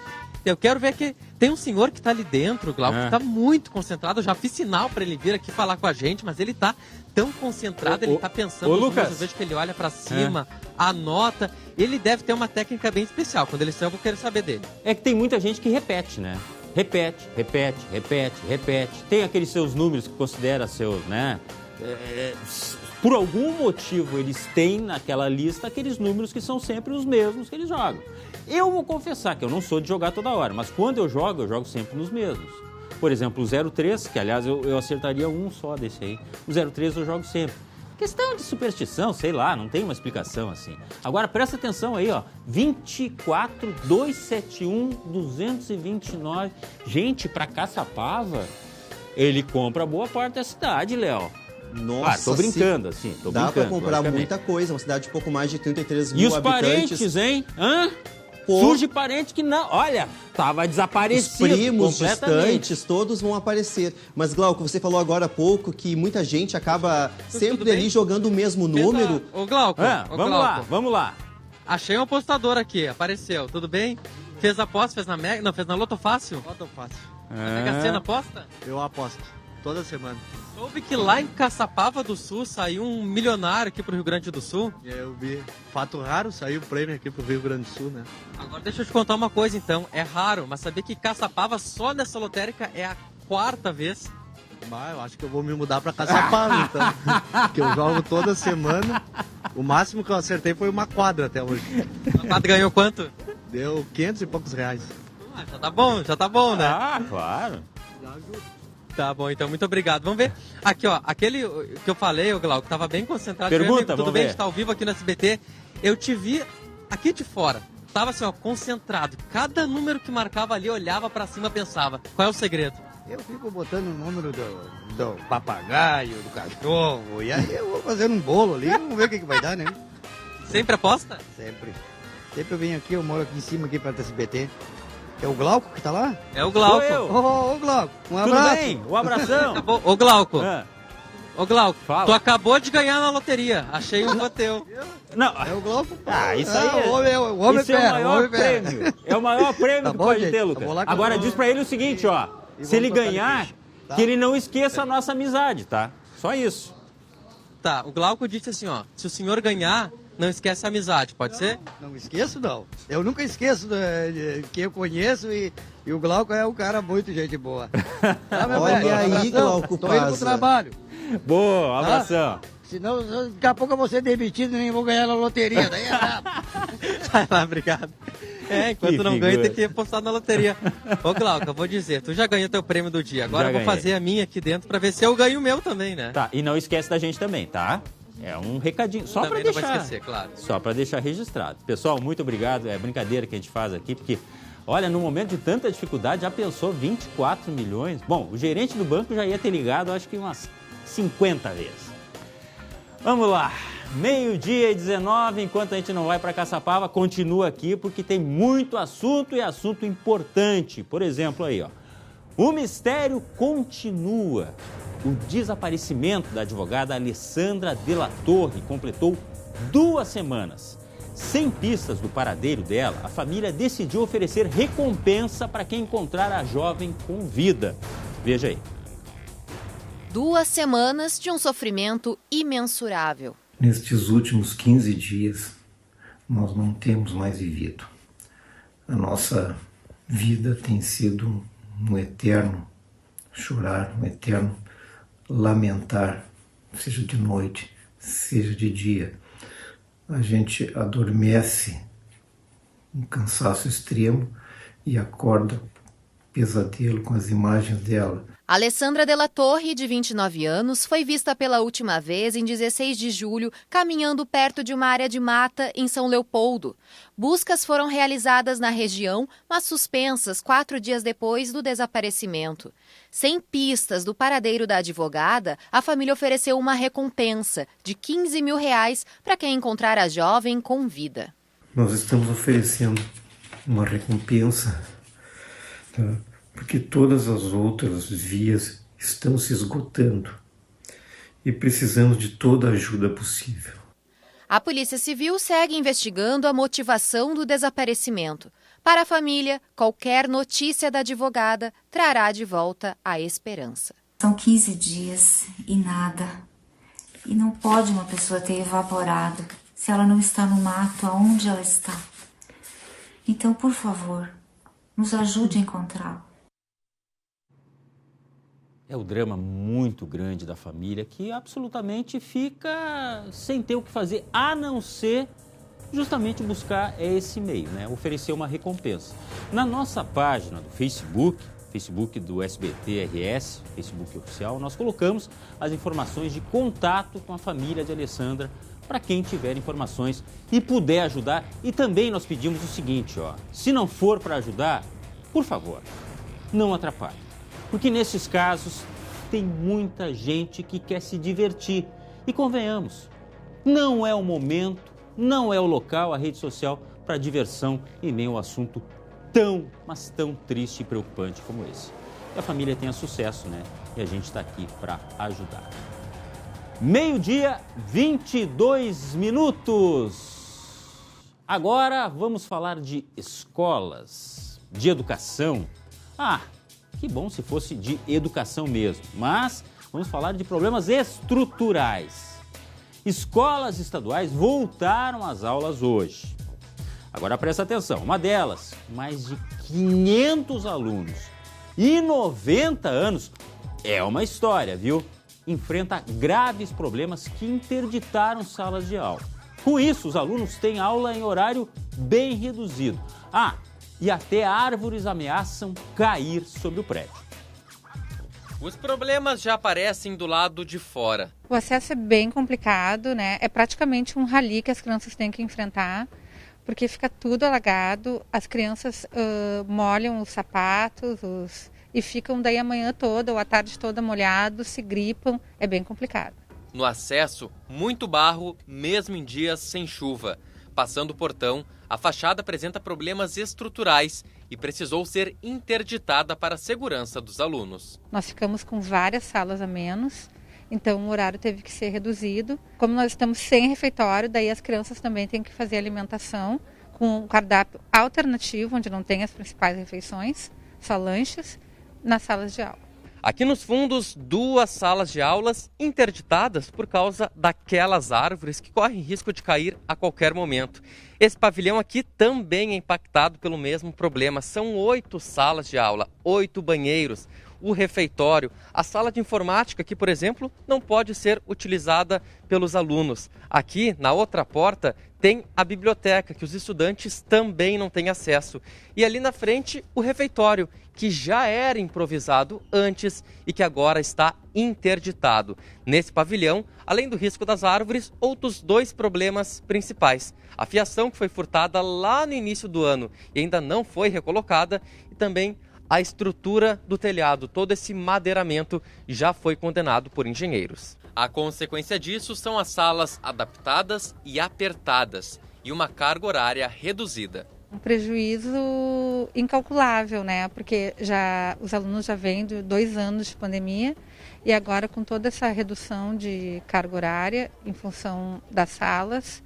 Eu quero ver que tem um senhor que tá ali dentro, Glauco, que tá muito concentrado. Eu já fiz sinal para ele vir aqui falar com a gente, mas ele tá tão concentrado, ele tá pensando nos números. Eu vejo que ele olha para cima, anota. Ele deve ter uma técnica bem especial. Quando ele sair, eu vou querer saber dele. É que tem muita gente que repete, né? Repete. Tem aqueles seus números que considera seus, né? Por algum motivo, eles têm naquela lista aqueles números que são sempre os mesmos que eles jogam. Eu vou confessar que eu não sou de jogar toda hora, mas quando eu jogo sempre nos mesmos. Por exemplo, o 03, que aliás eu acertaria um só desse aí. O 03 eu jogo sempre. Questão de superstição, sei lá, não tem uma explicação assim. Agora presta atenção aí, ó. 24, 271, 229. Gente, pra Caçapava, ele compra boa parte da cidade, Léo. Nossa, tô brincando, assim. Dá pra comprar muita coisa, uma cidade de pouco mais de 33 mil habitantes. E os habitantes. parentes, hein? Surge parente que não, olha, tava desaparecido. Os primos distantes, todos vão aparecer. Mas, Glauco, você falou agora há pouco que muita gente acaba sempre ali jogando o mesmo número. Ô, Glauco, vamos lá. Achei um apostador aqui, apareceu, tudo bem? Fez aposta, fez na Mega, não, fez na Loto Fácil? Loto Fácil. Na Mega Sena aposta? Eu aposto, toda semana. Soube que lá em Caçapava do Sul saiu um milionário aqui pro Rio Grande do Sul. Eu vi. Fato raro, saiu o prêmio aqui pro Rio Grande do Sul, né? Agora deixa eu te contar uma coisa então. É raro, mas saber que Caçapava só nessa lotérica é a 4ª vez. Eu acho que eu vou me mudar pra Caçapava, então. Porque eu jogo toda semana. O máximo que eu acertei foi uma quadra até hoje. A quadra ganhou quanto? Deu 500 e poucos reais. Já tá bom, né? Ah, claro. Tá bom, então, muito obrigado. Vamos ver. Aqui, ó, aquele que eu falei, o Glauco, tava bem concentrado. Pergunta, tudo bem? A gente tá ao vivo aqui no SBT. Eu te vi aqui de fora. Tava assim, ó, concentrado. Cada número que marcava ali, olhava pra cima, pensava. Qual é o segredo? Eu fico botando o número do papagaio, do cachorro. E aí eu vou fazendo um bolo ali. Vamos ver o que vai dar, né? Sempre aposta? Sempre. Sempre eu venho aqui, eu moro aqui em cima, aqui perto do SBT. É o Glauco que tá lá? É o Glauco. Ô, Glauco, um abraço. Tudo bem? Um abração. Ô, Glauco. Ô, Glauco, fala. Tu acabou de ganhar na loteria. Achei um teu. Não. É o Glauco? Isso aí o homem isso é o maior prêmio. É o maior prêmio que pode ter, Lucas. Agora diz pra ele o seguinte, ó. Se ele ganhar, que ele não esqueça a nossa amizade, tá? Só isso. Tá, o Glauco disse assim, ó. Se o senhor ganhar, não esquece a amizade, pode ser? Não esqueço, não. Eu nunca esqueço que eu conheço e o Glauco é um cara muito gente boa. Tá, olha aí, Glauco, tô indo pro trabalho. Boa, um abração. Senão, daqui a pouco eu vou ser demitido e nem vou ganhar na loteria. Daí Vai lá, obrigado. Enquanto não ganha, tem que apostar na loteria. Ô, Glauco, eu vou dizer, tu já ganhou teu prêmio do dia. Agora eu vou fazer a minha aqui dentro pra ver se eu ganho o meu também, né? Tá, e não esquece da gente também, tá? É um recadinho, só para deixar. Não vai esquecer, claro. Só para deixar registrado. Pessoal, muito obrigado. É brincadeira que a gente faz aqui, porque, olha, no momento de tanta dificuldade, já pensou 24 milhões? Bom, o gerente do banco já ia ter ligado, acho que umas 50 vezes. Vamos lá. 12:19, enquanto a gente não vai para Caçapava, continua aqui, porque tem muito assunto e assunto importante. Por exemplo, aí, ó. O mistério continua. O desaparecimento da advogada Alessandra Della Torre completou 2 semanas. Sem pistas do paradeiro dela, a família decidiu oferecer recompensa para quem encontrar a jovem com vida. Veja aí. 2 semanas de um sofrimento imensurável. Nestes últimos 15 dias, nós não temos mais vivido. A nossa vida tem sido um eterno chorar, um eterno lamentar, seja de noite, seja de dia. A gente adormece um cansaço extremo e acorda pesadelo com as imagens dela. Alessandra Della Torre, de 29 anos, foi vista pela última vez em 16 de julho, caminhando perto de uma área de mata em São Leopoldo. Buscas foram realizadas na região, mas suspensas 4 dias depois do desaparecimento. Sem pistas do paradeiro da advogada, a família ofereceu uma recompensa de R$15 mil para quem encontrar a jovem com vida. Nós estamos oferecendo uma recompensa, tá? Porque todas as outras vias estão se esgotando e precisamos de toda a ajuda possível. A Polícia Civil segue investigando a motivação do desaparecimento. Para a família, qualquer notícia da advogada trará de volta a esperança. São 15 dias e nada. E não pode uma pessoa ter evaporado se ela não está no mato aonde ela está. Então, por favor, nos ajude a encontrá-lo. É o drama muito grande da família que absolutamente fica sem ter o que fazer, a não ser justamente buscar esse meio, né? Oferecer uma recompensa. Na nossa página do Facebook do SBT-RS, Facebook oficial, nós colocamos as informações de contato com a família de Alessandra para quem tiver informações e puder ajudar. E também nós pedimos o seguinte, se não for para ajudar, por favor, não atrapalhe. Porque nesses casos tem muita gente que quer se divertir. E convenhamos, não é o momento, não é o local, a rede social para diversão e nem o assunto tão, mas tão triste e preocupante como esse. Que a família tenha sucesso, né? E a gente está aqui para ajudar. 12h, 22 minutos. Agora vamos falar de escolas, de educação. Que bom se fosse de educação mesmo, mas vamos falar de problemas estruturais. Escolas estaduais voltaram às aulas hoje. Agora presta atenção, uma delas, mais de 500 alunos e 90 anos, é uma história, viu? Enfrenta graves problemas que interditaram salas de aula. Com isso, os alunos têm aula em horário bem reduzido. E até árvores ameaçam cair sobre o prédio. Os problemas já aparecem do lado de fora. O acesso é bem complicado, né? É praticamente um rally que as crianças têm que enfrentar, porque fica tudo alagado, as crianças molham os sapatos e ficam daí a manhã toda ou a tarde toda molhados, se gripam, é bem complicado. No acesso, muito barro, mesmo em dias sem chuva. Passando o portão, a fachada apresenta problemas estruturais e precisou ser interditada para a segurança dos alunos. Nós ficamos com várias salas a menos, então o horário teve que ser reduzido. Como nós estamos sem refeitório, daí as crianças também têm que fazer alimentação com um cardápio alternativo, onde não tem as principais refeições, só lanches, nas salas de aula. Aqui nos fundos, 2 salas de aulas interditadas por causa daquelas árvores que correm risco de cair a qualquer momento. Esse pavilhão aqui também é impactado pelo mesmo problema. São 8 salas de aula, 8 banheiros, o refeitório. A sala de informática aqui, por exemplo, não pode ser utilizada pelos alunos. Aqui, na outra porta, tem a biblioteca, que os estudantes também não têm acesso. E ali na frente, o refeitório, que já era improvisado antes e que agora está interditado. Nesse pavilhão, além do risco das árvores, outros 2 problemas principais. A fiação que foi furtada lá no início do ano e ainda não foi recolocada, e também a estrutura do telhado, todo esse madeiramento já foi condenado por engenheiros. A consequência disso são as salas adaptadas e apertadas e uma carga horária reduzida. Um prejuízo incalculável, né? Porque os alunos já vêm de 2 anos de pandemia e agora com toda essa redução de carga horária em função das salas,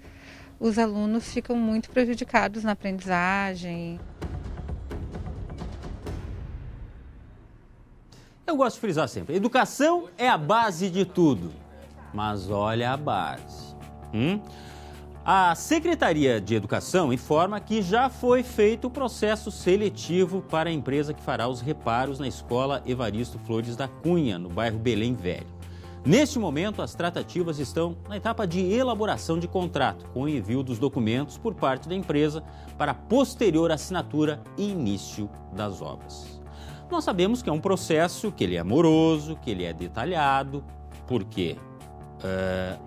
os alunos ficam muito prejudicados na aprendizagem. Eu gosto de frisar sempre, educação é a base de tudo, mas olha a base. A Secretaria de Educação informa que já foi feito o processo seletivo para a empresa que fará os reparos na escola Evaristo Flores da Cunha, no bairro Belém Velho. Neste momento, as tratativas estão na etapa de elaboração de contrato, com o envio dos documentos por parte da empresa para posterior assinatura e início das obras. Nós sabemos que é um processo que ele é moroso, que ele é detalhado, porque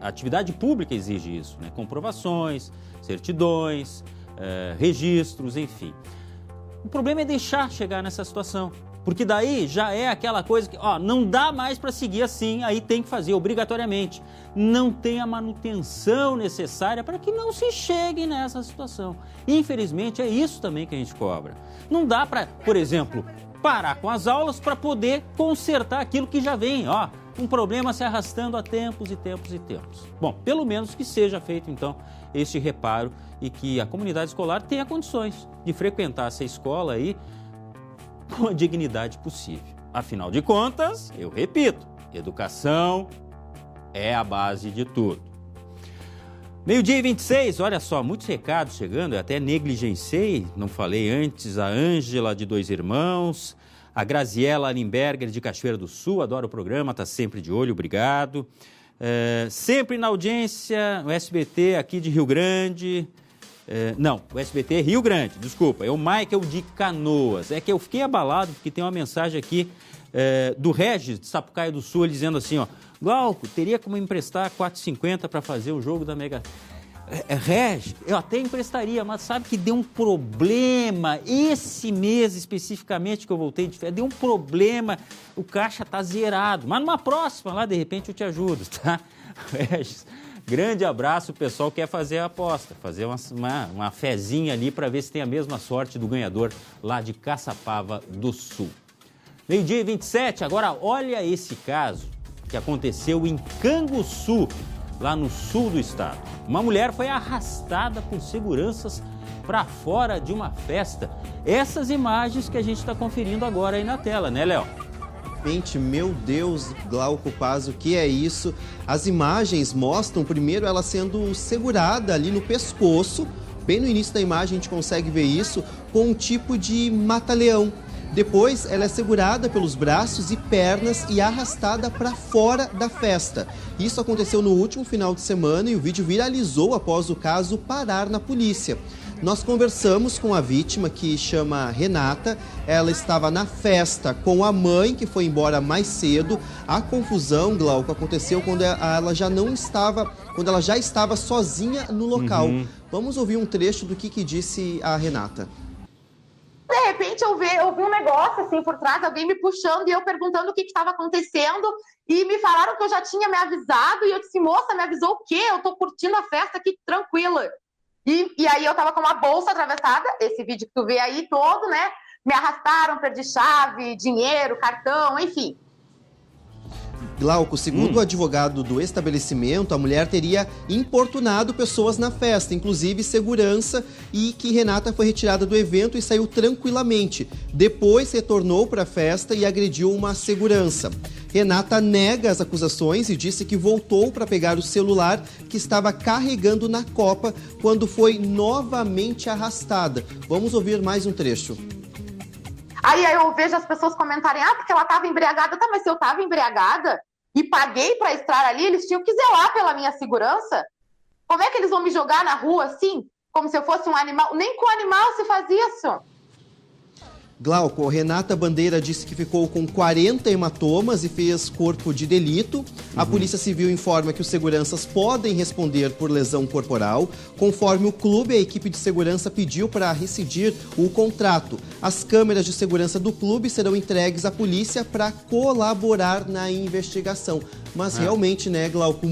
a atividade pública exige isso, né? Comprovações, certidões, registros, enfim. O problema é deixar chegar nessa situação, porque daí já é aquela coisa que não dá mais para seguir assim, aí tem que fazer obrigatoriamente. Não tem a manutenção necessária para que não se chegue nessa situação. Infelizmente é isso também que a gente cobra. Não dá para, por exemplo, parar com as aulas para poder consertar aquilo que já vem, um problema se arrastando há tempos e tempos e tempos. Bom, pelo menos que seja feito, então, este reparo e que a comunidade escolar tenha condições de frequentar essa escola aí com a dignidade possível. Afinal de contas, eu repito, educação é a base de tudo. 12h26, olha só, muitos recados chegando, eu até negligenciei, não falei antes, a Ângela de Dois Irmãos, a Graziela Limberger de Cachoeira do Sul, adora o programa, está sempre de olho, obrigado. Sempre na audiência, o SBT aqui de Rio Grande, o SBT Rio Grande, desculpa, é o Michael de Canoas. É que eu fiquei abalado porque tem uma mensagem aqui do Regis de Sapucaia do Sul, ele dizendo assim, ó, Glauco, teria como emprestar 4,50 para fazer o jogo da Mega... Regis, eu até emprestaria, mas sabe que deu um problema, esse mês especificamente que eu voltei de férias, deu um problema, o caixa tá zerado, mas numa próxima lá, de repente eu te ajudo, tá? Regis, grande abraço, o pessoal quer fazer a aposta, fazer uma fezinha ali para ver se tem a mesma sorte do ganhador lá de Caçapava do Sul. 12h27, agora olha esse caso que aconteceu em Canguçu, lá no sul do estado. Uma mulher foi arrastada por seguranças para fora de uma festa. Essas imagens que a gente está conferindo agora aí na tela, né, Léo? Meu Deus, Glauco Paz, o que é isso? As imagens mostram, primeiro, ela sendo segurada ali no pescoço. Bem no início da imagem a gente consegue ver isso, com um tipo de mata-leão. Depois, ela é segurada pelos braços e pernas e arrastada para fora da festa. Isso aconteceu no último final de semana e o vídeo viralizou após o caso parar na polícia. Nós conversamos com a vítima, que chama Renata. Ela estava na festa com a mãe, que foi embora mais cedo. A confusão, Glauco, aconteceu quando ela já estava sozinha no local. Vamos ouvir um trecho do que disse a Renata. De repente eu vi um negócio assim por trás, alguém me puxando e eu perguntando o que estava acontecendo e me falaram que eu já tinha me avisado e eu disse, moça, me avisou o quê? Eu tô curtindo a festa aqui tranquila. E aí eu tava com uma bolsa atravessada, esse vídeo que tu vê aí todo, né? Me arrastaram, perdi chave, dinheiro, cartão, enfim. Glauco, segundo o advogado do estabelecimento, a mulher teria importunado pessoas na festa, inclusive segurança, e que Renata foi retirada do evento e saiu tranquilamente. Depois retornou para a festa e agrediu uma segurança. Renata nega as acusações e disse que voltou para pegar o celular que estava carregando na copa quando foi novamente arrastada. Vamos ouvir mais um trecho. Aí eu vejo as pessoas comentarem, porque ela estava embriagada. Tá, mas se eu estava embriagada e paguei para estar ali, eles tinham que zelar pela minha segurança? Como é que eles vão me jogar na rua assim? Como se eu fosse um animal? Nem com animal se faz isso. Glauco, Renata Bandeira disse que ficou com 40 hematomas e fez corpo de delito. A Polícia Civil informa que os seguranças podem responder por lesão corporal. Conforme o clube, a equipe de segurança pediu para rescindir o contrato. As câmeras de segurança do clube serão entregues à polícia para colaborar na investigação. Mas realmente, né, Glauco,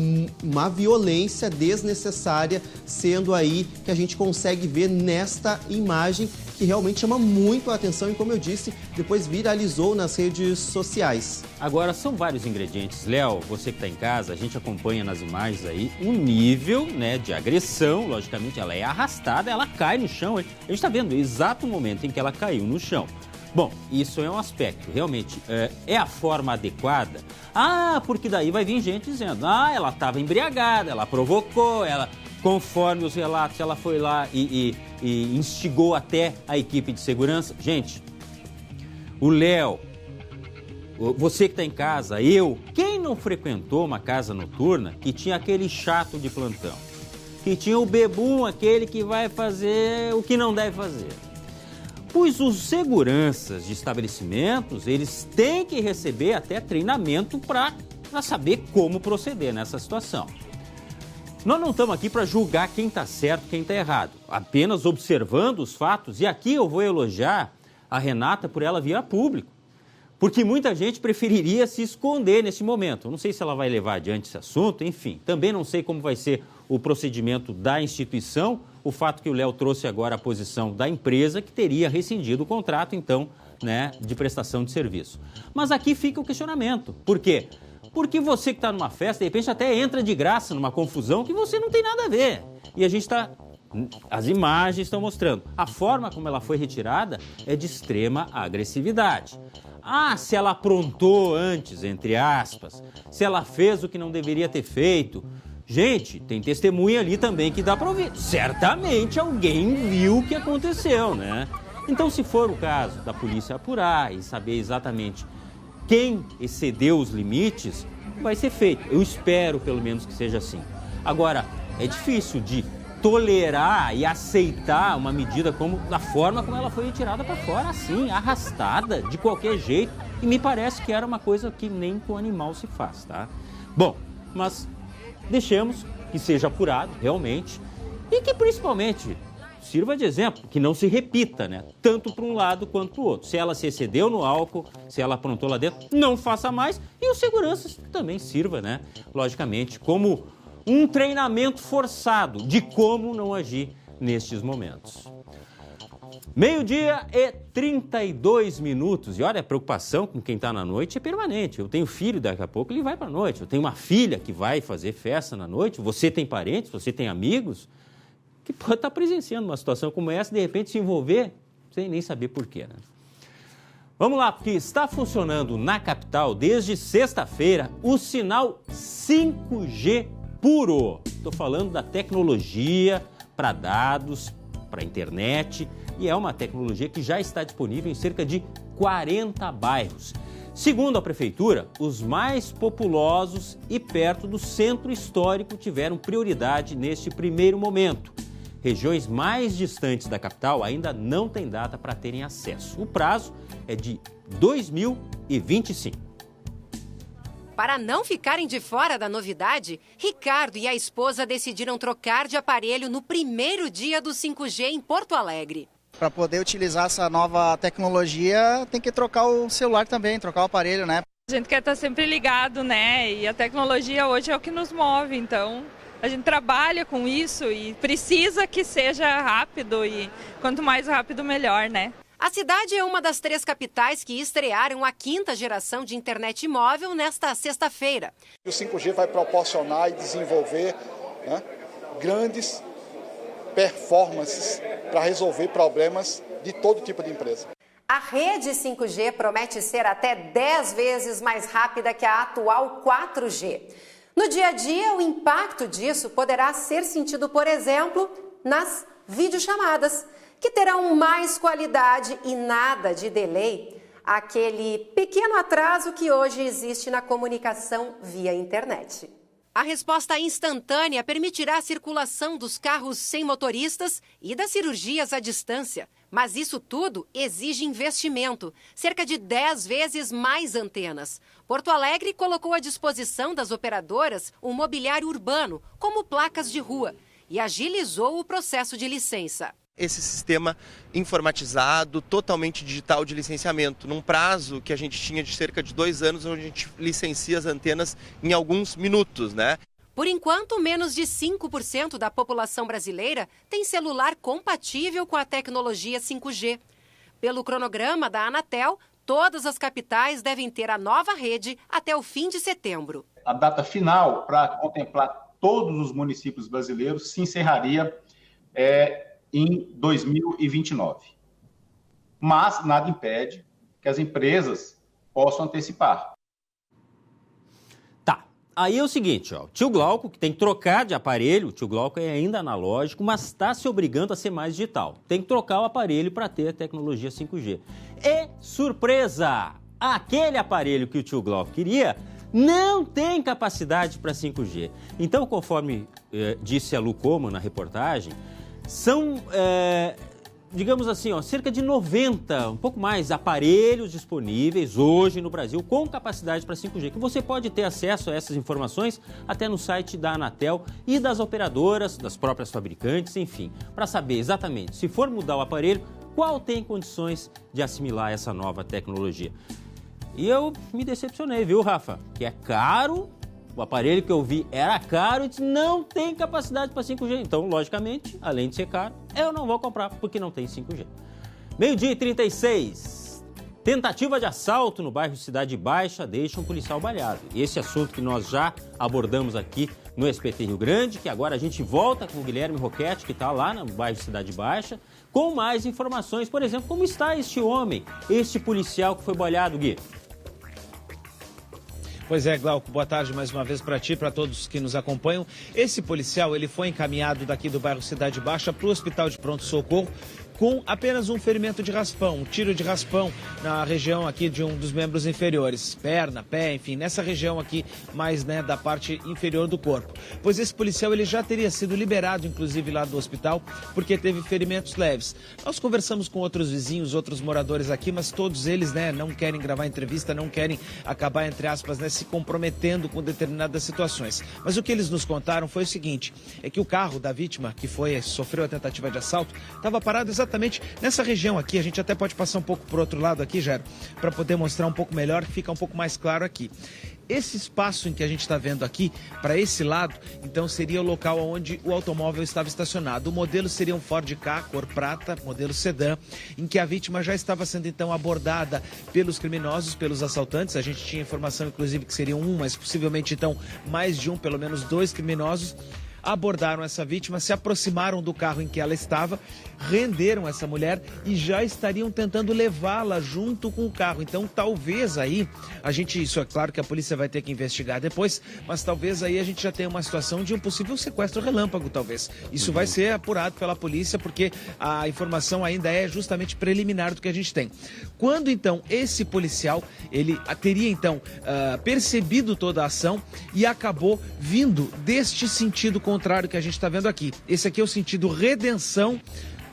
uma violência desnecessária sendo aí que a gente consegue ver nesta imagem que realmente chama muito a atenção e, como eu disse, depois viralizou nas redes sociais. Agora, são vários ingredientes. Léo, você que está em casa, a gente acompanha nas imagens aí o nível, né, de agressão. Logicamente, ela é arrastada, ela cai no chão. A gente está vendo o exato momento em que ela caiu no chão. Bom, isso é um aspecto, realmente, é a forma adequada? Porque daí vai vir gente dizendo, ela estava embriagada, ela provocou, ela, conforme os relatos, ela foi lá e instigou até a equipe de segurança. Gente, o Léo, você que está em casa, quem não frequentou uma casa noturna que tinha aquele chato de plantão, que tinha o bebum, aquele que vai fazer o que não deve fazer? Pois os seguranças de estabelecimentos, eles têm que receber até treinamento para saber como proceder nessa situação. Nós não estamos aqui para julgar quem está certo e quem está errado, apenas observando os fatos. E aqui eu vou elogiar a Renata por ela vir a público, porque muita gente preferiria se esconder nesse momento. Eu não sei se ela vai levar adiante esse assunto, enfim. Também não sei como vai ser o procedimento da instituição, o fato que o Léo trouxe agora a posição da empresa que teria rescindido o contrato, então, né, de prestação de serviço. Mas aqui fica o questionamento. Por quê? Porque você que está numa festa, de repente até entra de graça numa confusão que você não tem nada a ver. E a gente está... As imagens estão mostrando. A forma como ela foi retirada é de extrema agressividade. Ah, se ela aprontou antes, entre aspas, se ela fez o que não deveria ter feito. Gente, tem testemunha ali também que dá para ouvir. Certamente alguém viu o que aconteceu, né? Então, se for o caso da polícia apurar e saber exatamente quem excedeu os limites, vai ser feito. Eu espero, pelo menos, que seja assim. Agora, é difícil de tolerar e aceitar uma medida como da forma como ela foi retirada para fora, assim, arrastada, de qualquer jeito. E me parece que era uma coisa que nem com animal se faz, tá? Bom, mas deixemos que seja apurado, realmente, e que principalmente sirva de exemplo, que não se repita, né? Tanto para um lado quanto para o outro. Se ela se excedeu no álcool, se ela aprontou lá dentro, não faça mais. E os seguranças também sirva, né? Logicamente, como um treinamento forçado de como não agir nestes momentos. 12h32. E olha, a preocupação com quem está na noite é permanente. Eu tenho filho, daqui a pouco ele vai para a noite. Eu tenho uma filha que vai fazer festa na noite. Você tem parentes, você tem amigos que pode estar presenciando uma situação como essa e de repente se envolver sem nem saber por quê, né? Vamos lá, porque está funcionando na capital desde sexta-feira o sinal 5G puro. Estou falando da tecnologia para dados, para internet, e é uma tecnologia que já está disponível em cerca de 40 bairros. Segundo a prefeitura, os mais populosos e perto do centro histórico tiveram prioridade neste primeiro momento. Regiões mais distantes da capital ainda não têm data para terem acesso. O prazo é de 2025. Para não ficarem de fora da novidade, Ricardo e a esposa decidiram trocar de aparelho no primeiro dia do 5G em Porto Alegre. Para poder utilizar essa nova tecnologia, tem que trocar o celular também, trocar o aparelho, né? A gente quer estar sempre ligado, né? E a tecnologia hoje é o que nos move, então a gente trabalha com isso e precisa que seja rápido e quanto mais rápido, melhor, né? A cidade é uma das 3 capitais que estrearam a 5ª geração de internet móvel nesta sexta-feira. O 5G vai proporcionar e desenvolver, né, grandes performances para resolver problemas de todo tipo de empresa. A rede 5G promete ser até 10 vezes mais rápida que a atual 4G. No dia a dia, o impacto disso poderá ser sentido, por exemplo, nas videochamadas, que terão mais qualidade e nada de delay, aquele pequeno atraso que hoje existe na comunicação via internet. A resposta instantânea permitirá a circulação dos carros sem motoristas e das cirurgias à distância. Mas isso tudo exige investimento, cerca de 10 vezes mais antenas. Porto Alegre colocou à disposição das operadoras um mobiliário urbano, como placas de rua, e agilizou o processo de licença. Esse sistema informatizado, totalmente digital de licenciamento, num prazo que a gente tinha de cerca de 2 anos, onde a gente licencia as antenas em alguns minutos, né? Por enquanto, menos de 5% da população brasileira tem celular compatível com a tecnologia 5G. Pelo cronograma da Anatel, todas as capitais devem ter a nova rede até o fim de setembro. A data final para contemplar todos os municípios brasileiros se encerraria em 2029. Mas nada impede que as empresas possam antecipar. Tá, aí é o seguinte, ó, o tio Glauco, que tem que trocar de aparelho, o tio Glauco é ainda analógico, mas está se obrigando a ser mais digital. Tem que trocar o aparelho para ter a tecnologia 5G. E, surpresa, aquele aparelho que o tio Glauco queria não tem capacidade para 5G. Então, conforme disse a Lu Como na reportagem, são, digamos assim, ó, cerca de 90, um pouco mais, aparelhos disponíveis hoje no Brasil com capacidade para 5G, que você pode ter acesso a essas informações até no site da Anatel e das operadoras, das próprias fabricantes, enfim, para saber exatamente, se for mudar o aparelho, qual tem condições de assimilar essa nova tecnologia. E eu me decepcionei, viu, Rafa? Que é caro. O aparelho que eu vi era caro e disse, não tem capacidade para 5G. Então, logicamente, além de ser caro, eu não vou comprar porque não tem 5G. 12h36. Tentativa de assalto no bairro Cidade Baixa deixa um policial baleado. E esse assunto que nós já abordamos aqui no SBT Rio Grande, que agora a gente volta com o Guilherme Roquete, que está lá no bairro Cidade Baixa, com mais informações. Por exemplo, como está este homem, este policial que foi baleado, Gui? Pois é, Glauco, boa tarde mais uma vez para ti, para todos que nos acompanham. Esse policial, ele foi encaminhado daqui do bairro Cidade Baixa para o Hospital de Pronto-Socorro com apenas um ferimento de raspão, um tiro de raspão na região aqui de um dos membros inferiores, perna, pé, enfim, nessa região aqui mais, né, da parte inferior do corpo. Pois esse policial, ele já teria sido liberado, inclusive, lá do hospital, porque teve ferimentos leves. Nós conversamos com outros vizinhos, outros moradores aqui, mas todos eles, né, não querem gravar entrevista, não querem acabar, entre aspas, né, se comprometendo com determinadas situações. Mas o que eles nos contaram foi o seguinte, é que o carro da vítima, que sofreu a tentativa de assalto, estava parado exatamente nessa região aqui. A gente até pode passar um pouco para o outro lado aqui, Jairo, para poder mostrar um pouco melhor, fica um pouco mais claro aqui. Esse espaço em que a gente está vendo aqui, para esse lado, então seria o local onde o automóvel estava estacionado. O modelo seria um Ford Ka, cor prata, modelo sedã, em que a vítima já estava sendo então abordada pelos criminosos, pelos assaltantes. A gente tinha informação, inclusive, que seriam mas possivelmente então mais de pelo menos 2 criminosos. Abordaram essa vítima, se aproximaram do carro em que ela estava, renderam essa mulher e já estariam tentando levá-la junto com o carro. Então, talvez aí, isso é claro que a polícia vai ter que investigar depois, mas talvez aí a gente já tenha uma situação de um possível sequestro relâmpago, talvez. Isso vai ser apurado pela polícia, porque a informação ainda é justamente preliminar do que a gente tem. Quando, então, esse policial, ele teria, então, percebido toda a ação e acabou vindo deste sentido contrário que a gente está vendo aqui. Esse aqui é o sentido Redenção,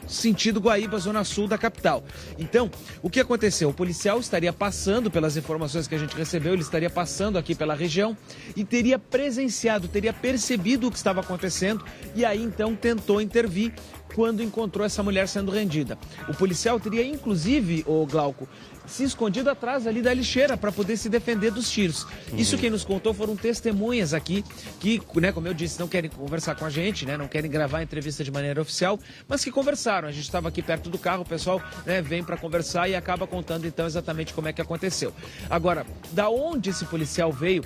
sentido Guaíba, zona sul da capital. Então, o que aconteceu? O policial estaria passando, pelas informações que a gente recebeu, ele estaria passando aqui pela região e teria presenciado, teria percebido o que estava acontecendo e aí então tentou intervir quando encontrou essa mulher sendo rendida. O policial teria inclusive, Glauco, se escondido atrás ali da lixeira para poder se defender dos tiros. Isso quem nos contou foram testemunhas aqui que, né, como eu disse, não querem conversar com a gente, né, não querem gravar a entrevista de maneira oficial, mas que conversaram. A gente estava aqui perto do carro, o pessoal, né, vem para conversar e acaba contando então exatamente como é que aconteceu. Agora, da onde esse policial veio,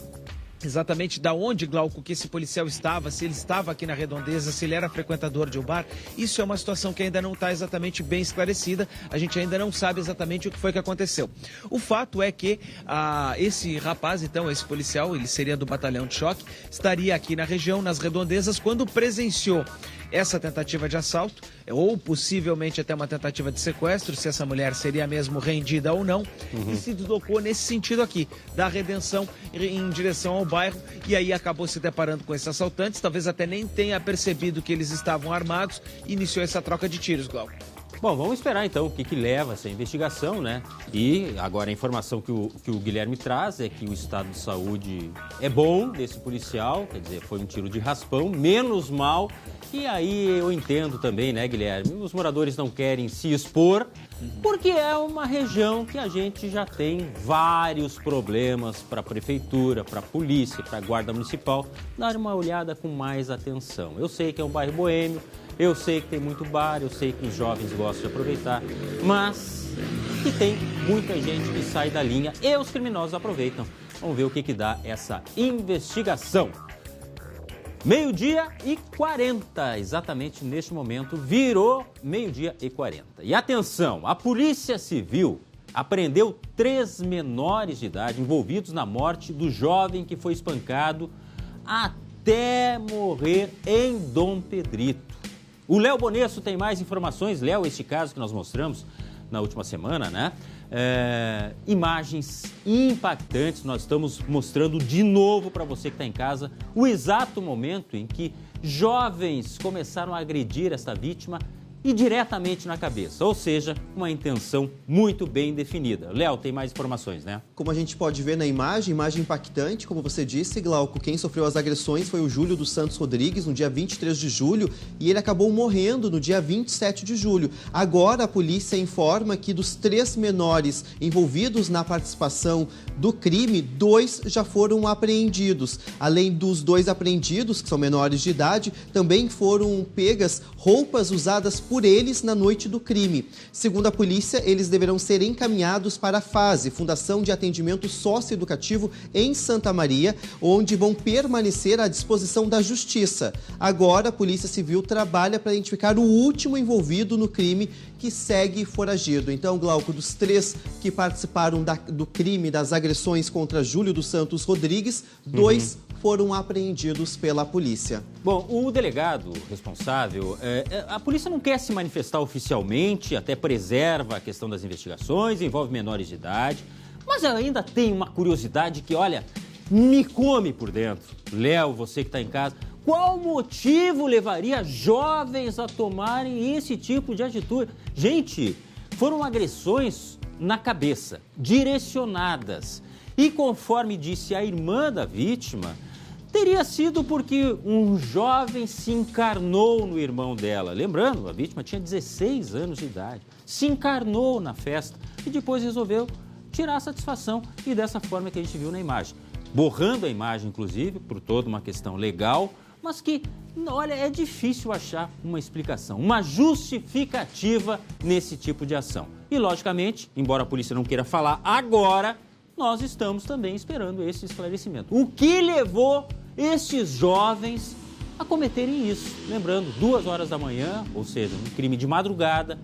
exatamente da onde, Glauco, que esse policial estava, se ele estava aqui na Redondeza, se ele era frequentador de um bar, isso é uma situação que ainda não está exatamente bem esclarecida, a gente ainda não sabe exatamente o que foi que aconteceu. O fato é que esse rapaz, então, esse policial, ele seria do batalhão de choque, estaria aqui na região, nas Redondezas, quando presenciou essa tentativa de assalto, ou possivelmente até uma tentativa de sequestro, se essa mulher seria mesmo rendida ou não, e se deslocou nesse sentido aqui, da Redenção em direção ao bairro, e aí acabou se deparando com esses assaltantes, talvez até nem tenha percebido que eles estavam armados, e iniciou essa troca de tiros, Glauco. Bom, vamos esperar então o que leva essa investigação, né? E agora a informação que o Guilherme traz é que o estado de saúde é bom desse policial, quer dizer, foi um tiro de raspão, menos mal. E aí eu entendo também, né, Guilherme? Os moradores não querem se expor, porque é uma região que a gente já tem vários problemas para a prefeitura, para a polícia, para a guarda municipal dar uma olhada com mais atenção. Eu sei que é um bairro boêmio, eu sei que tem muito bar, eu sei que os jovens gostam de aproveitar, mas que tem muita gente que sai da linha e os criminosos aproveitam. Vamos ver o que dá essa investigação. 12h40, exatamente neste momento, virou 12h40. E atenção, a Polícia Civil apreendeu 3 menores de idade envolvidos na morte do jovem que foi espancado até morrer em Dom Pedrito. O Léo Bonesso tem mais informações. Léo, este caso que nós mostramos na última semana, né? Imagens impactantes, nós estamos mostrando de novo para você que está em casa o exato momento em que jovens começaram a agredir esta vítima e diretamente na cabeça, ou seja, uma intenção muito bem definida. Léo, tem mais informações, né? Como a gente pode ver na imagem impactante, como você disse, Glauco, quem sofreu as agressões foi o Júlio dos Santos Rodrigues, no dia 23 de julho, e ele acabou morrendo no dia 27 de julho. Agora a polícia informa que dos 3 menores envolvidos na participação do crime, 2 já foram apreendidos. Além dos 2 apreendidos, que são menores de idade, também foram pegas roupas usadas por eles na noite do crime. Segundo a polícia, eles deverão ser encaminhados para a FASE, Fundação de Atendimento Socioeducativo em Santa Maria, onde vão permanecer à disposição da Justiça. Agora, a Polícia Civil trabalha para identificar o último envolvido no crime, que segue foragido. Então, Glauco, dos 3 que participaram do crime das agressões contra Júlio dos Santos Rodrigues, 2 foram apreendidos pela polícia. Bom, o delegado responsável, a polícia não quer se manifestar oficialmente, até preserva a questão das investigações, envolve menores de idade, mas eu ainda tenho uma curiosidade que, olha, me come por dentro. Léo, você que está em casa, qual motivo levaria jovens a tomarem esse tipo de atitude? Gente, foram agressões na cabeça, direcionadas. E conforme disse a irmã da vítima, teria sido porque um jovem se encarnou no irmão dela. Lembrando, a vítima tinha 16 anos de idade. Se encarnou na festa e depois resolveu tirar a satisfação. E dessa forma que a gente viu na imagem. Borrando a imagem, inclusive, por toda uma questão legal, mas que, olha, é difícil achar uma explicação, uma justificativa nesse tipo de ação. E, logicamente, embora a polícia não queira falar agora, nós estamos também esperando esse esclarecimento. O que levou estes jovens a cometerem isso? Lembrando, 2 horas da manhã, ou seja, um crime de madrugada,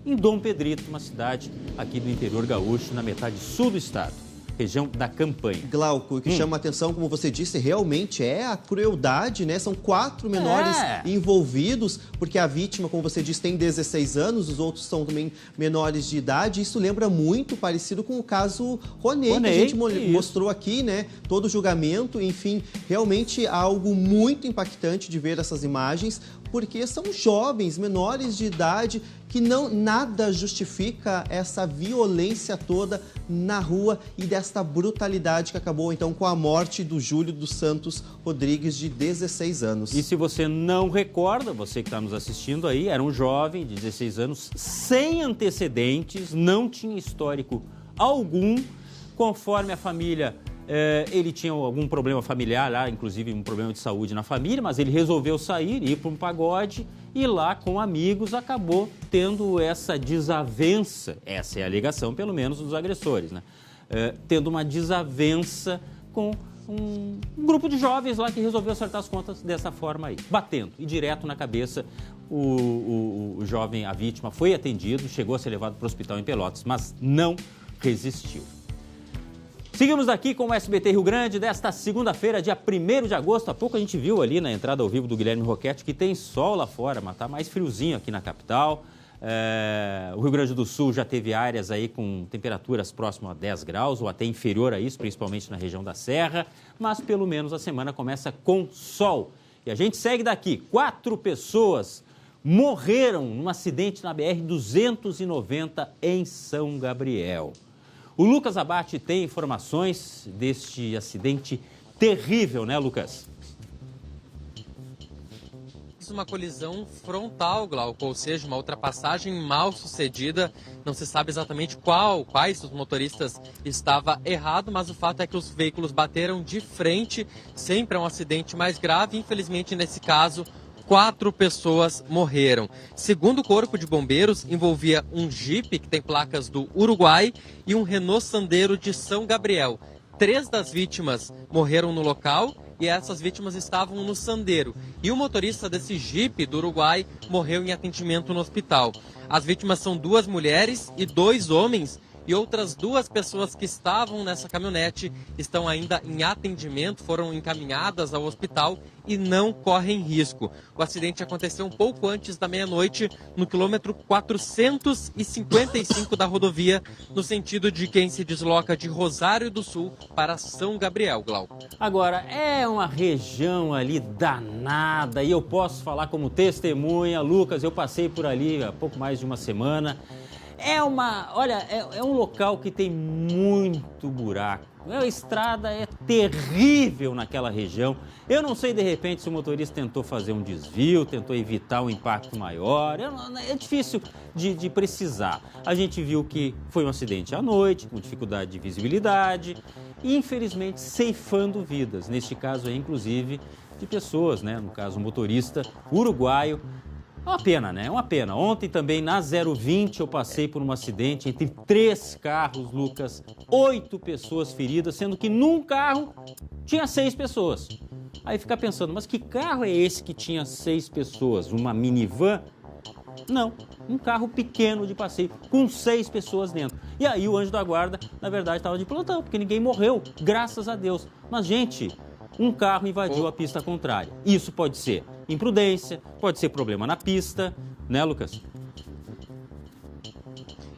em Dom Pedrito, uma cidade aqui do interior gaúcho, na metade sul do estado. Região da Campanha. Glauco, o que chama a atenção, como você disse, realmente é a crueldade, né? São 4 menores envolvidos, porque a vítima, como você disse, tem 16 anos, os outros são também menores de idade. Isso lembra muito parecido com o caso Ronei, que a gente mostrou aqui, né? Todo o julgamento, enfim, realmente algo muito impactante de ver essas imagens, porque são jovens, menores de idade, que nada justifica essa violência toda na rua e desta brutalidade que acabou então com a morte do Júlio dos Santos Rodrigues, de 16 anos. E se você não recorda, você que está nos assistindo aí, era um jovem de 16 anos, sem antecedentes, não tinha histórico algum, conforme a família... ele tinha algum problema familiar lá, inclusive um problema de saúde na família, mas ele resolveu sair, ir para um pagode e lá com amigos acabou tendo essa desavença, essa é a alegação pelo menos dos agressores, né? Tendo uma desavença com um grupo de jovens lá que resolveu acertar as contas dessa forma aí, batendo e direto na cabeça. O jovem, a vítima, foi atendido, chegou a ser levado para o hospital em Pelotas, mas não resistiu. Seguimos aqui com o SBT Rio Grande desta segunda-feira, dia 1º de agosto. Há pouco a gente viu ali na entrada ao vivo do Guilherme Roquete que tem sol lá fora, mas está mais friozinho aqui na capital. O Rio Grande do Sul já teve áreas aí com temperaturas próximas a 10 graus ou até inferior a isso, principalmente na região da Serra. Mas pelo menos a semana começa com sol. E a gente segue daqui. 4 pessoas morreram num acidente na BR-290 em São Gabriel. O Lucas Abate tem informações deste acidente terrível, né, Lucas? Uma colisão frontal, Glauco, ou seja, uma ultrapassagem mal sucedida. Não se sabe exatamente quais os motoristas estava errado, mas o fato é que os veículos bateram de frente. Sempre é um acidente mais grave. Infelizmente, nesse caso, 4 pessoas morreram. Segundo o Corpo de Bombeiros, envolvia um Jeep que tem placas do Uruguai e um Renault Sandero de São Gabriel. 3 das vítimas morreram no local e essas vítimas estavam no Sandero. E o motorista desse Jeep do Uruguai morreu em atendimento no hospital. As vítimas são 2 mulheres e 2 homens. E outras 2 pessoas que estavam nessa caminhonete estão ainda em atendimento, foram encaminhadas ao hospital e não correm risco. O acidente aconteceu um pouco antes da meia-noite, no quilômetro 455 da rodovia, no sentido de quem se desloca de Rosário do Sul para São Gabriel, Glauco. Agora, é uma região ali danada e eu posso falar como testemunha. Lucas, eu passei por ali há pouco mais de uma semana. É um local que tem muito buraco. A estrada é terrível naquela região. Eu não sei, de repente, se o motorista tentou fazer um desvio, tentou evitar um impacto maior. É difícil de precisar. A gente viu que foi um acidente à noite, com dificuldade de visibilidade e, infelizmente, ceifando vidas. Neste caso, inclusive, de pessoas, né? No caso, o motorista uruguaio É uma pena, né? É uma pena. Ontem também, na 020, eu passei por um acidente entre 3 carros, Lucas. 8 pessoas feridas, sendo que num carro tinha 6 pessoas. Aí fica pensando, mas que carro é esse que tinha 6 pessoas? Uma minivan? Não, um carro pequeno de passeio, com 6 pessoas dentro. E aí o anjo da guarda, na verdade, estava de plantão, porque ninguém morreu, graças a Deus. Mas, gente, um carro invadiu a pista contrária. Isso pode ser imprudência, pode ser problema na pista, né, Lucas?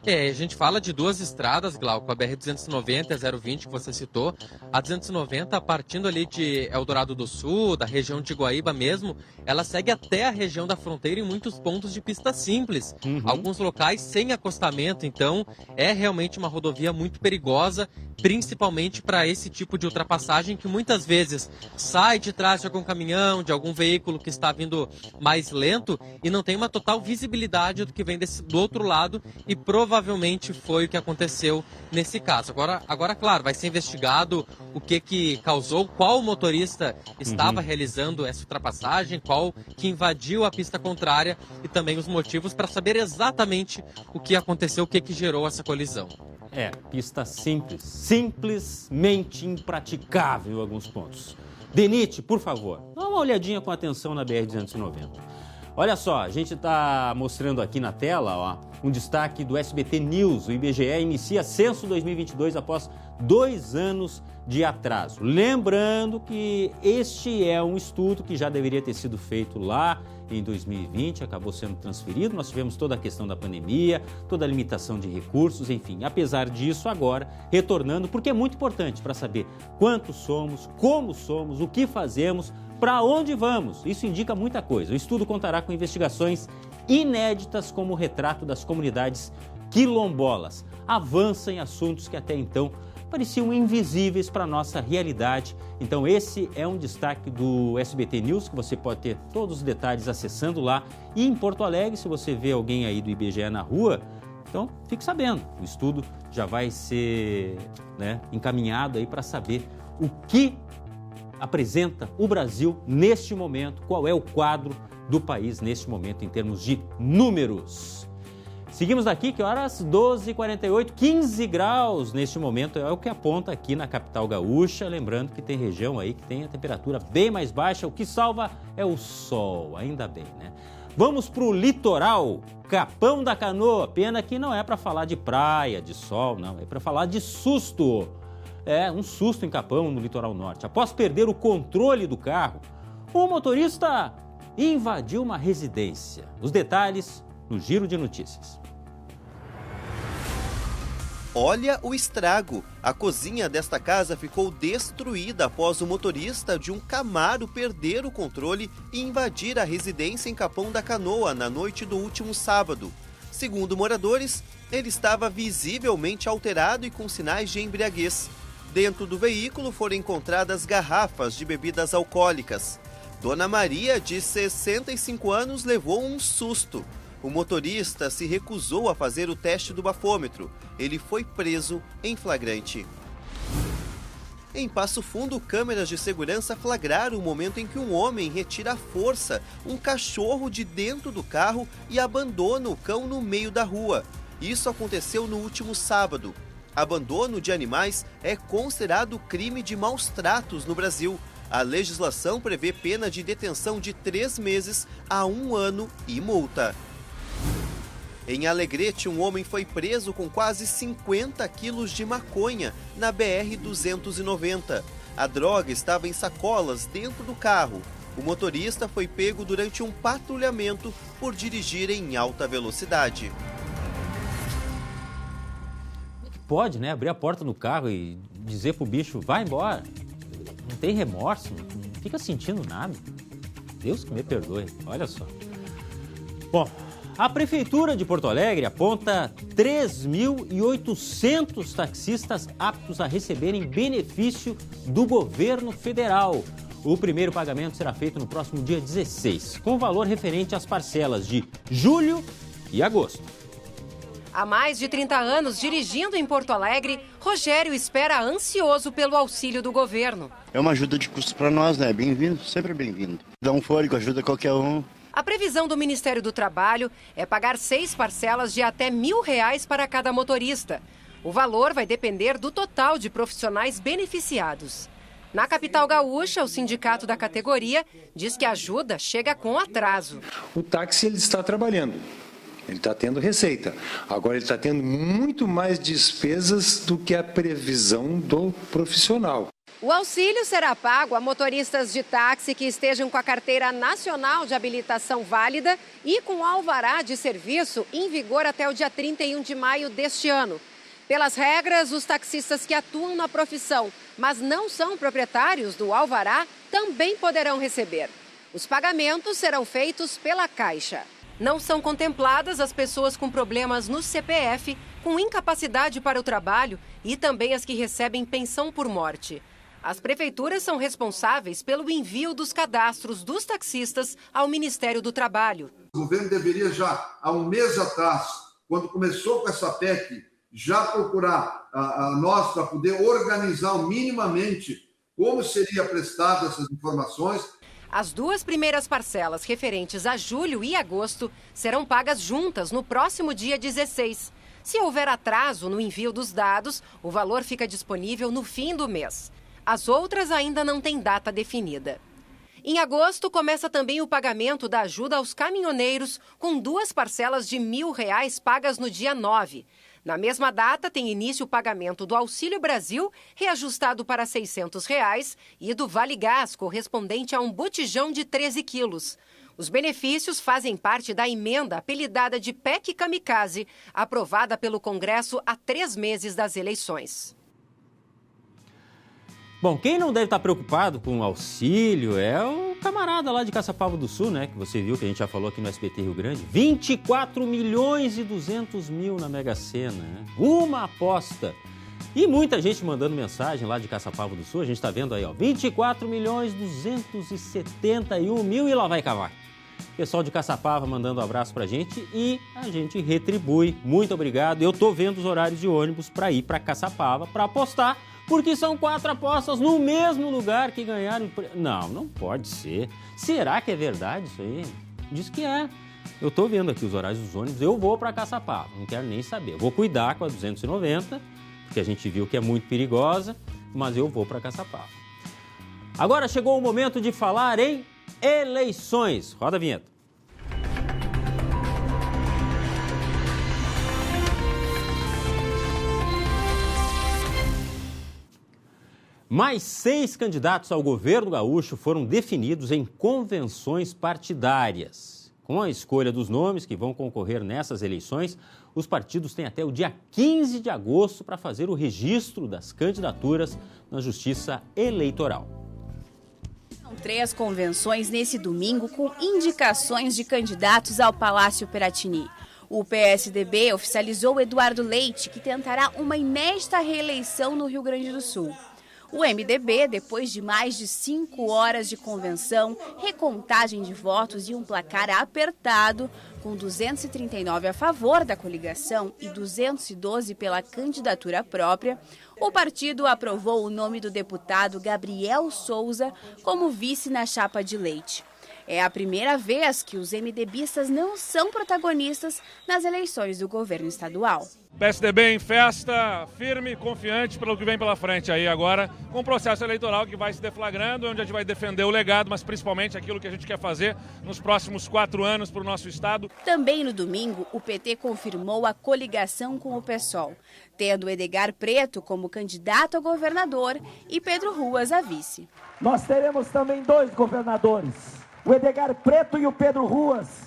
A gente fala de 2 estradas, Glauco, a BR-290 e a 020 que você citou. A 290, partindo ali de Eldorado do Sul, da região de Guaíba mesmo, ela segue até a região da fronteira em muitos pontos de pista simples. Alguns locais sem acostamento, então é realmente uma rodovia muito perigosa, principalmente para esse tipo de ultrapassagem que muitas vezes sai de trás de algum caminhão, de algum veículo que está vindo mais lento e não tem uma total visibilidade do que vem do outro lado e provavelmente foi o que aconteceu nesse caso. Agora, claro, vai ser investigado o que causou, qual motorista estava realizando essa ultrapassagem, qual que invadiu a pista contrária e também os motivos para saber exatamente o que aconteceu, o que gerou essa colisão. Pista simples, simplesmente impraticável em alguns pontos. Denite, por favor, dá uma olhadinha com atenção na BR-290. Olha só, a gente está mostrando aqui na tela um destaque do SBT News. O IBGE inicia censo 2022 após 2 anos de atraso. Lembrando que este é um estudo que já deveria ter sido feito lá em 2020, acabou sendo transferido. Nós tivemos toda a questão da pandemia, toda a limitação de recursos, enfim. Apesar disso, agora, retornando, porque é muito importante para saber quantos somos, como somos, o que fazemos, para onde vamos. Isso indica muita coisa. O estudo contará com investigações inéditas como o retrato das comunidades quilombolas. Avança em assuntos que até então pareciam invisíveis para a nossa realidade. Então esse é um destaque do SBT News, que você pode ter todos os detalhes acessando lá. E em Porto Alegre, se você vê alguém aí do IBGE na rua, então fique sabendo, o estudo já vai ser encaminhado aí para saber o que apresenta o Brasil neste momento, qual é o quadro do país neste momento em termos de números. Seguimos daqui, que horas? 12h48, 15 graus neste momento, é o que aponta aqui na capital gaúcha. Lembrando que tem região aí que tem a temperatura bem mais baixa, o que salva é o sol, ainda bem, né? Vamos para o litoral, Capão da Canoa. Pena que não é para falar de praia, de sol, não, é para falar de susto. Um susto em Capão, no litoral norte. Após perder o controle do carro, o motorista invadiu uma residência. Os detalhes no Giro de Notícias. Olha o estrago! A cozinha desta casa ficou destruída após o motorista de um Camaro perder o controle e invadir a residência em Capão da Canoa na noite do último sábado. Segundo moradores, ele estava visivelmente alterado e com sinais de embriaguez. Dentro do veículo foram encontradas garrafas de bebidas alcoólicas. Dona Maria, de 65 anos, levou um susto. O motorista se recusou a fazer o teste do bafômetro. Ele foi preso em flagrante. Em Passo Fundo, câmeras de segurança flagraram o momento em que um homem retira à força um cachorro de dentro do carro e abandona o cão no meio da rua. Isso aconteceu no último sábado. Abandono de animais é considerado crime de maus tratos no Brasil. A legislação prevê pena de detenção de 3 meses a 1 ano e multa. Em Alegrete, um homem foi preso com quase 50 quilos de maconha na BR-290. A droga estava em sacolas dentro do carro. O motorista foi pego durante um patrulhamento por dirigir em alta velocidade. Pode, né? Abrir a porta no carro e dizer pro bicho, vai embora. Não tem remorso, não fica sentindo nada. Deus que me perdoe, olha só. Bom, a Prefeitura de Porto Alegre aponta 3.800 taxistas aptos a receberem benefício do governo federal. O primeiro pagamento será feito no próximo dia 16, com valor referente às parcelas de julho e agosto. Há mais de 30 anos dirigindo em Porto Alegre, Rogério espera ansioso pelo auxílio do governo. É uma ajuda de custo para nós, né? Bem-vindo, sempre bem-vindo. Dá um fôlego, ajuda qualquer um. A previsão do Ministério do Trabalho é pagar 6 parcelas de até R$1.000 para cada motorista. O valor vai depender do total de profissionais beneficiados. Na capital gaúcha, o sindicato da categoria diz que a ajuda chega com atraso. O táxi ele está trabalhando, ele está tendo receita. Agora ele está tendo muito mais despesas do que a previsão do profissional. O auxílio será pago a motoristas de táxi que estejam com a carteira nacional de habilitação válida e com alvará de serviço em vigor até o dia 31 de maio deste ano. Pelas regras, os taxistas que atuam na profissão, mas não são proprietários do alvará, também poderão receber. Os pagamentos serão feitos pela Caixa. Não são contempladas as pessoas com problemas no CPF, com incapacidade para o trabalho e também as que recebem pensão por morte. As prefeituras são responsáveis pelo envio dos cadastros dos taxistas ao Ministério do Trabalho. O governo deveria já, há um mês atrás, quando começou com essa PEC, já procurar a nós para poder organizar minimamente como seria prestada essas informações. As 2 primeiras parcelas referentes a julho e agosto serão pagas juntas no próximo dia 16. Se houver atraso no envio dos dados, o valor fica disponível no fim do mês. As outras ainda não têm data definida. Em agosto, começa também o pagamento da ajuda aos caminhoneiros, com 2 parcelas de R$1.000 pagas no dia 9. Na mesma data, tem início o pagamento do Auxílio Brasil, reajustado para R$600, e do Vale Gás, correspondente a um botijão de 13 quilos. Os benefícios fazem parte da emenda apelidada de PEC Kamikaze, aprovada pelo Congresso há 3 meses das eleições. Bom, quem não deve estar preocupado com o auxílio é o camarada lá de Caçapava do Sul, né? Que você viu, que a gente já falou aqui no SBT Rio Grande. 24.200.000 na Mega Sena, né? Uma aposta. E muita gente mandando mensagem lá de Caçapava do Sul. A gente está vendo aí, ó. 24.271.000 e lá vai cavar. Pessoal de Caçapava mandando um abraço pra gente e a gente retribui. Muito obrigado. Eu tô vendo os horários de ônibus para ir para Caçapava para apostar. Porque são 4 apostas no mesmo lugar que ganharam... Não pode ser. Será que é verdade isso aí? Diz que é. Eu tô vendo aqui os horários dos ônibus, eu vou para Caçapava, não quero nem saber. Eu vou cuidar com a 290, porque a gente viu que é muito perigosa, mas eu vou para Caçapava. Agora chegou o momento de falar em eleições. Roda a vinheta. Mais 6 candidatos ao governo gaúcho foram definidos em convenções partidárias. Com a escolha dos nomes que vão concorrer nessas eleições, os partidos têm até o dia 15 de agosto para fazer o registro das candidaturas na Justiça Eleitoral. São 3 convenções nesse domingo com indicações de candidatos ao Palácio Piratini. O PSDB oficializou Eduardo Leite, que tentará uma inédita reeleição no Rio Grande do Sul. O MDB, depois de mais de 5 horas de convenção, recontagem de votos e um placar apertado, com 239 a favor da coligação e 212 pela candidatura própria, o partido aprovou o nome do deputado Gabriel Souza como vice na chapa de Leite. É a primeira vez que os MDBistas não são protagonistas nas eleições do governo estadual. PSDB em festa, firme e confiante pelo que vem pela frente aí agora, com o processo eleitoral que vai se deflagrando, onde a gente vai defender o legado, mas principalmente aquilo que a gente quer fazer nos próximos 4 anos para o nosso estado. Também no domingo, o PT confirmou a coligação com o PSOL, tendo Edgar Preto como candidato a governador e Pedro Ruas a vice. Nós teremos também 2 governadores, o Edgar Preto e o Pedro Ruas.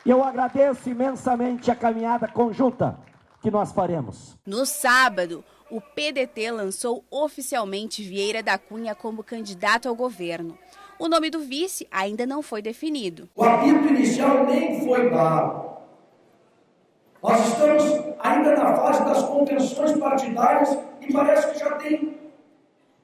E eu agradeço imensamente a caminhada conjunta que nós faremos. No sábado, o PDT lançou oficialmente Vieira da Cunha como candidato ao governo. O nome do vice ainda não foi definido. O apito inicial nem foi dado. Nós estamos ainda na fase das convenções partidárias e parece que já tem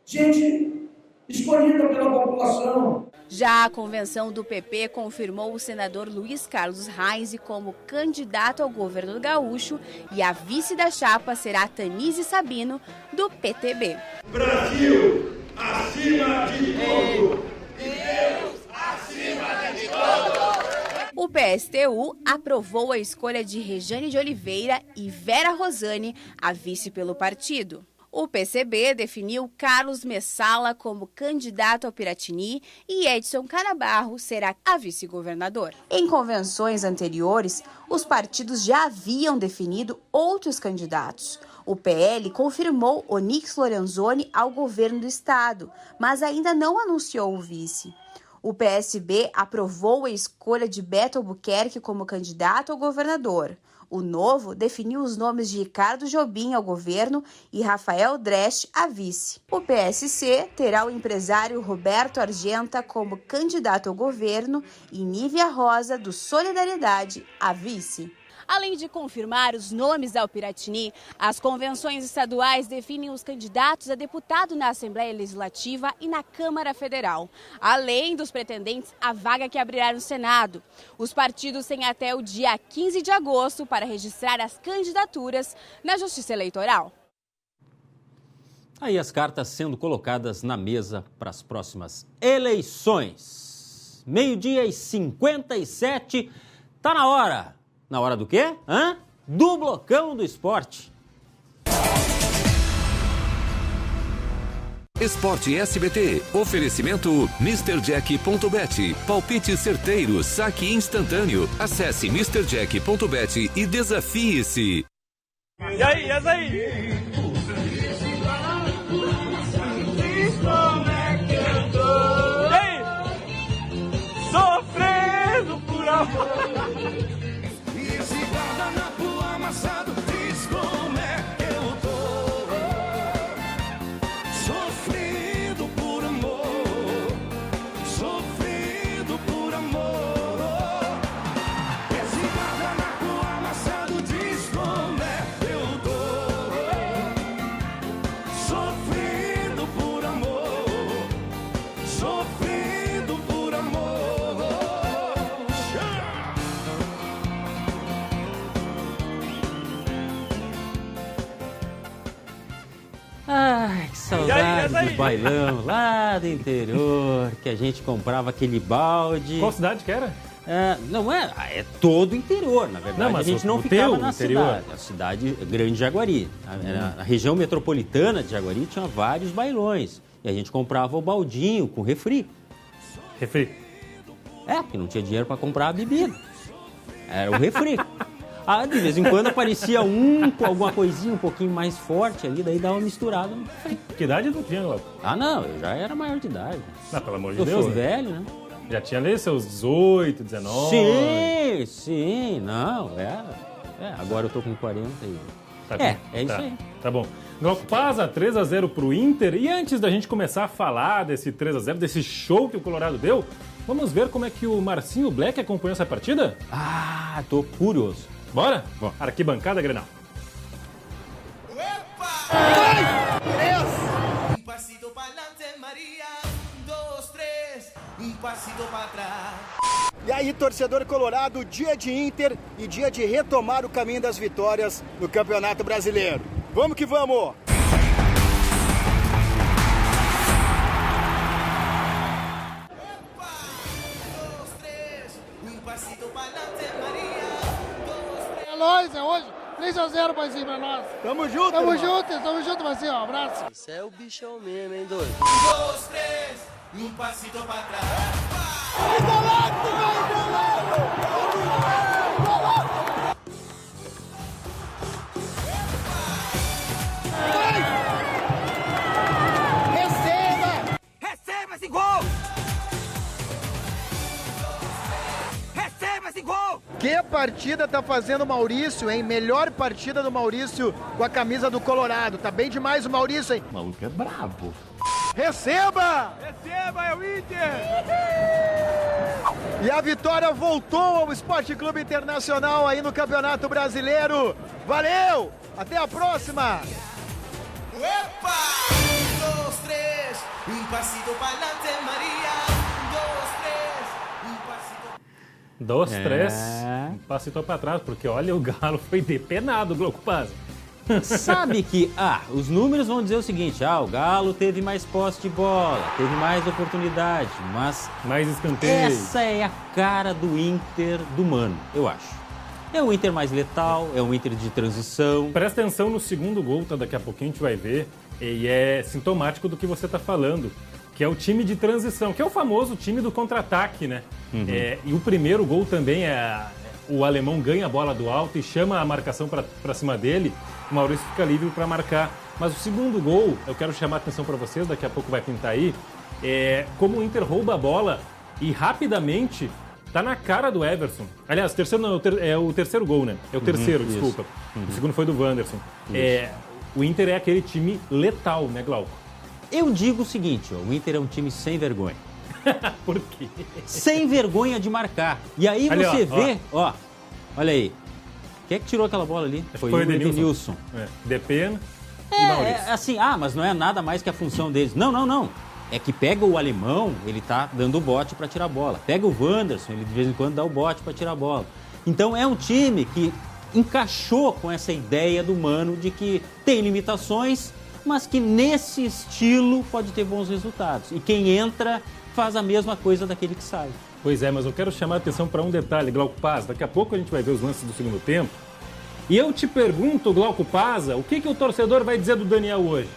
gente escolhida pela população. Já a convenção do PP confirmou o senador Luiz Carlos Reis como candidato ao governo gaúcho e a vice da chapa será Tanise Sabino, do PTB. Brasil acima de tudo e Deus acima de todos. PSTU aprovou a escolha de Rejane de Oliveira e Vera Rosane a vice pelo partido. O PCB definiu Carlos Messala como candidato ao Piratini e Edson Canabarro será a vice-governador. Em convenções anteriores, os partidos já haviam definido outros candidatos. O PL confirmou Onyx Lorenzoni ao governo do estado, mas ainda não anunciou o vice. O PSB aprovou a escolha de Beto Albuquerque como candidato ao governador. O Novo definiu os nomes de Ricardo Jobim ao governo e Rafael Dresch a vice. O PSC terá o empresário Roberto Argenta como candidato ao governo e Nívia Rosa, do Solidariedade, a vice. Além de confirmar os nomes ao Piratini, as convenções estaduais definem os candidatos a deputado na Assembleia Legislativa e na Câmara Federal, além dos pretendentes à vaga que abrirá no Senado. Os partidos têm até o dia 15 de agosto para registrar as candidaturas na Justiça Eleitoral. Aí as cartas sendo colocadas na mesa para as próximas eleições. 12h57, tá na hora. Na hora do quê? Do Blocão do Esporte. Esporte SBT. Oferecimento MrJack.bet. Palpite certeiro, saque instantâneo. Acesse MrJack.bet e desafie-se. E aí, essa aí? E aí? Sofrendo por amor. Amassado, diz como é que eu tô, sofrendo por amor, sofrendo por amor. Esse guardanapo amassado diz como é que eu tô, sofrendo por amor, sofrendo por amor. Ai, que saudade do bailão lá do interior, que a gente comprava aquele balde. Qual cidade que era? É todo o interior, na verdade. Não, mas a gente não ficava na interior. cidade. A cidade grande de Jaguari. A região metropolitana de Jaguari tinha vários bailões. E a gente comprava o baldinho com refri. Refri? Porque não tinha dinheiro para comprar a bebida. Era o refri. De vez em quando aparecia com alguma coisinha um pouquinho mais forte ali, daí dava uma misturada. Que idade não tinha, Glauco? Não, eu já era maior de idade. Pelo amor de Deus. Eu sou velho, né? Já tinha ali seus 18, 19? Sim, não, agora eu tô com 40 e... isso aí. Tá bom. Glauco Paz, 3-0 pro Inter. E antes da gente começar a falar desse 3-0, desse show que o Colorado deu, vamos ver como é que o Marcinho Black acompanhou essa partida? Tô curioso. Bora? Bom. Arquibancada Grenal. Um passito para adelante, Maria. 2, 3, um passito para trás. E aí, torcedor colorado, dia de Inter e dia de retomar o caminho das vitórias no Campeonato Brasileiro. Vamos que vamos! É nóis, é hoje. 3-0, paizinho, pra nós. Tamo junto, Tamo irmão. junto, Marcinho. Um abraço. Você é o bichão mesmo, hein, doido? 2, 3, um passito para trás. Receba esse gol! Receba esse gol! Que partida tá fazendo o Maurício, hein? Melhor partida do Maurício com a camisa do Colorado. Tá bem demais o Maurício, hein? O maluco é brabo. Receba! Receba, é o Inter! E a vitória voltou ao Esporte Clube Internacional aí no Campeonato Brasileiro. Valeu! Até a próxima! Epa! 2, 3, um passito para adelante, Maria. 2, 3, um passito. 2, 3, um passito pra trás, porque olha, o Galo foi depenado, Glauco Paz. Sabe que, os números vão dizer o seguinte, o Galo teve mais posse de bola, teve mais oportunidade, mas... mais escanteio. Essa é a cara do Inter do Mano, eu acho. É um Inter mais letal, é um Inter de transição. Presta atenção no segundo gol, tá? Daqui a pouquinho a gente vai ver, e é sintomático do que você tá falando, que é o time de transição, que é o famoso time do contra-ataque, né? E o primeiro gol também o alemão ganha a bola do alto e chama a marcação para cima dele, o Maurício fica livre para marcar. Mas o segundo gol, eu quero chamar a atenção para vocês, daqui a pouco vai pintar aí, como o Inter rouba a bola e rapidamente tá na cara do Everson. Aliás, é o terceiro gol, né? É o terceiro, desculpa. O segundo foi do Wanderson. O Inter é aquele time letal, né, Glauco? Eu digo o seguinte, o Inter é um time sem vergonha. Por quê? Sem vergonha de marcar. E aí ali, você vê, olha aí. Quem é que tirou aquela bola ali? Foi o Edenilson. Depena e Maurício. Assim, mas não é nada mais que a função deles. Não. É que pega o alemão, ele tá dando o bote para tirar a bola. Pega o Wanderson, ele de vez em quando dá o bote para tirar a bola. Então é um time que encaixou com essa ideia do Mano de que tem limitações, mas que nesse estilo pode ter bons resultados. E quem entra faz a mesma coisa daquele que sai. Pois é, mas eu quero chamar a atenção para um detalhe, Glauco Paz. Daqui a pouco a gente vai ver os lances do segundo tempo. E eu te pergunto, Glauco Paz, o que o torcedor vai dizer do Daniel hoje?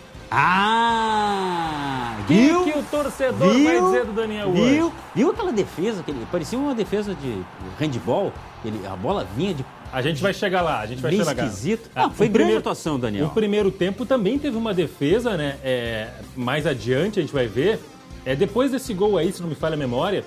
Viu? O que o torcedor vai dizer do Daniel hoje? Viu aquela defesa? Que parecia uma defesa de handball. A bola vinha de... A gente vai chegar lá, bem esquisito. Foi grande atuação, Daniel. O primeiro tempo também teve uma defesa, né? Mais adiante a gente vai ver. Depois desse gol aí, se não me falha a memória,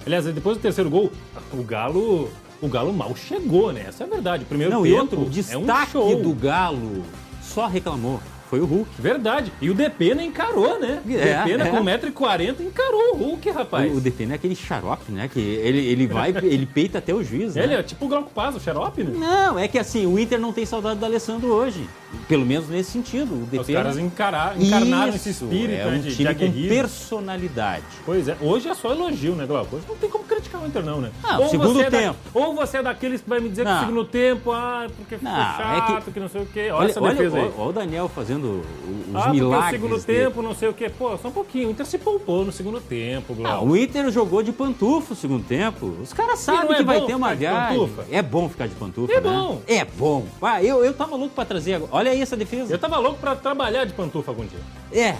aliás, depois do terceiro gol, o Galo mal chegou, né? Essa é a verdade. Primeiro tempo, o destaque é um show. do Galo só reclamou. Foi o Hulk. Verdade. E o Depena encarou, né? O Depena com 1,40 m encarou o Hulk, rapaz. O Depena é aquele xarope, né? Que ele peita até o juiz, né? Ele é tipo o Glauco Paz, o xarope, né? Não, é que assim, o Inter não tem saudade do Alessandro hoje. Pelo menos nesse sentido. O Depena... Os caras encarnaram esse espírito, é um de time aguerrido. Com personalidade. Pois é. Hoje é só elogio, né, Glauco? Hoje não tem como criticar o Inter, não, né? Ou segundo tempo. Ou você é daqueles que vai me dizer que no segundo tempo, porque ficou chato, que não sei o quê. Olha essa defesa aí. Olha o Daniel fazendo os milagres. No segundo tempo, não sei o quê. Pô, só um pouquinho. O Inter se poupou no segundo tempo, Glauco. O Inter jogou de pantufa no segundo tempo. Os caras sabem que vai ter uma viagem. É bom ficar de pantufa, bom. É bom. Eu tava louco pra trazer agora. Olha aí essa defesa. Eu tava louco pra trabalhar de pantufa algum dia.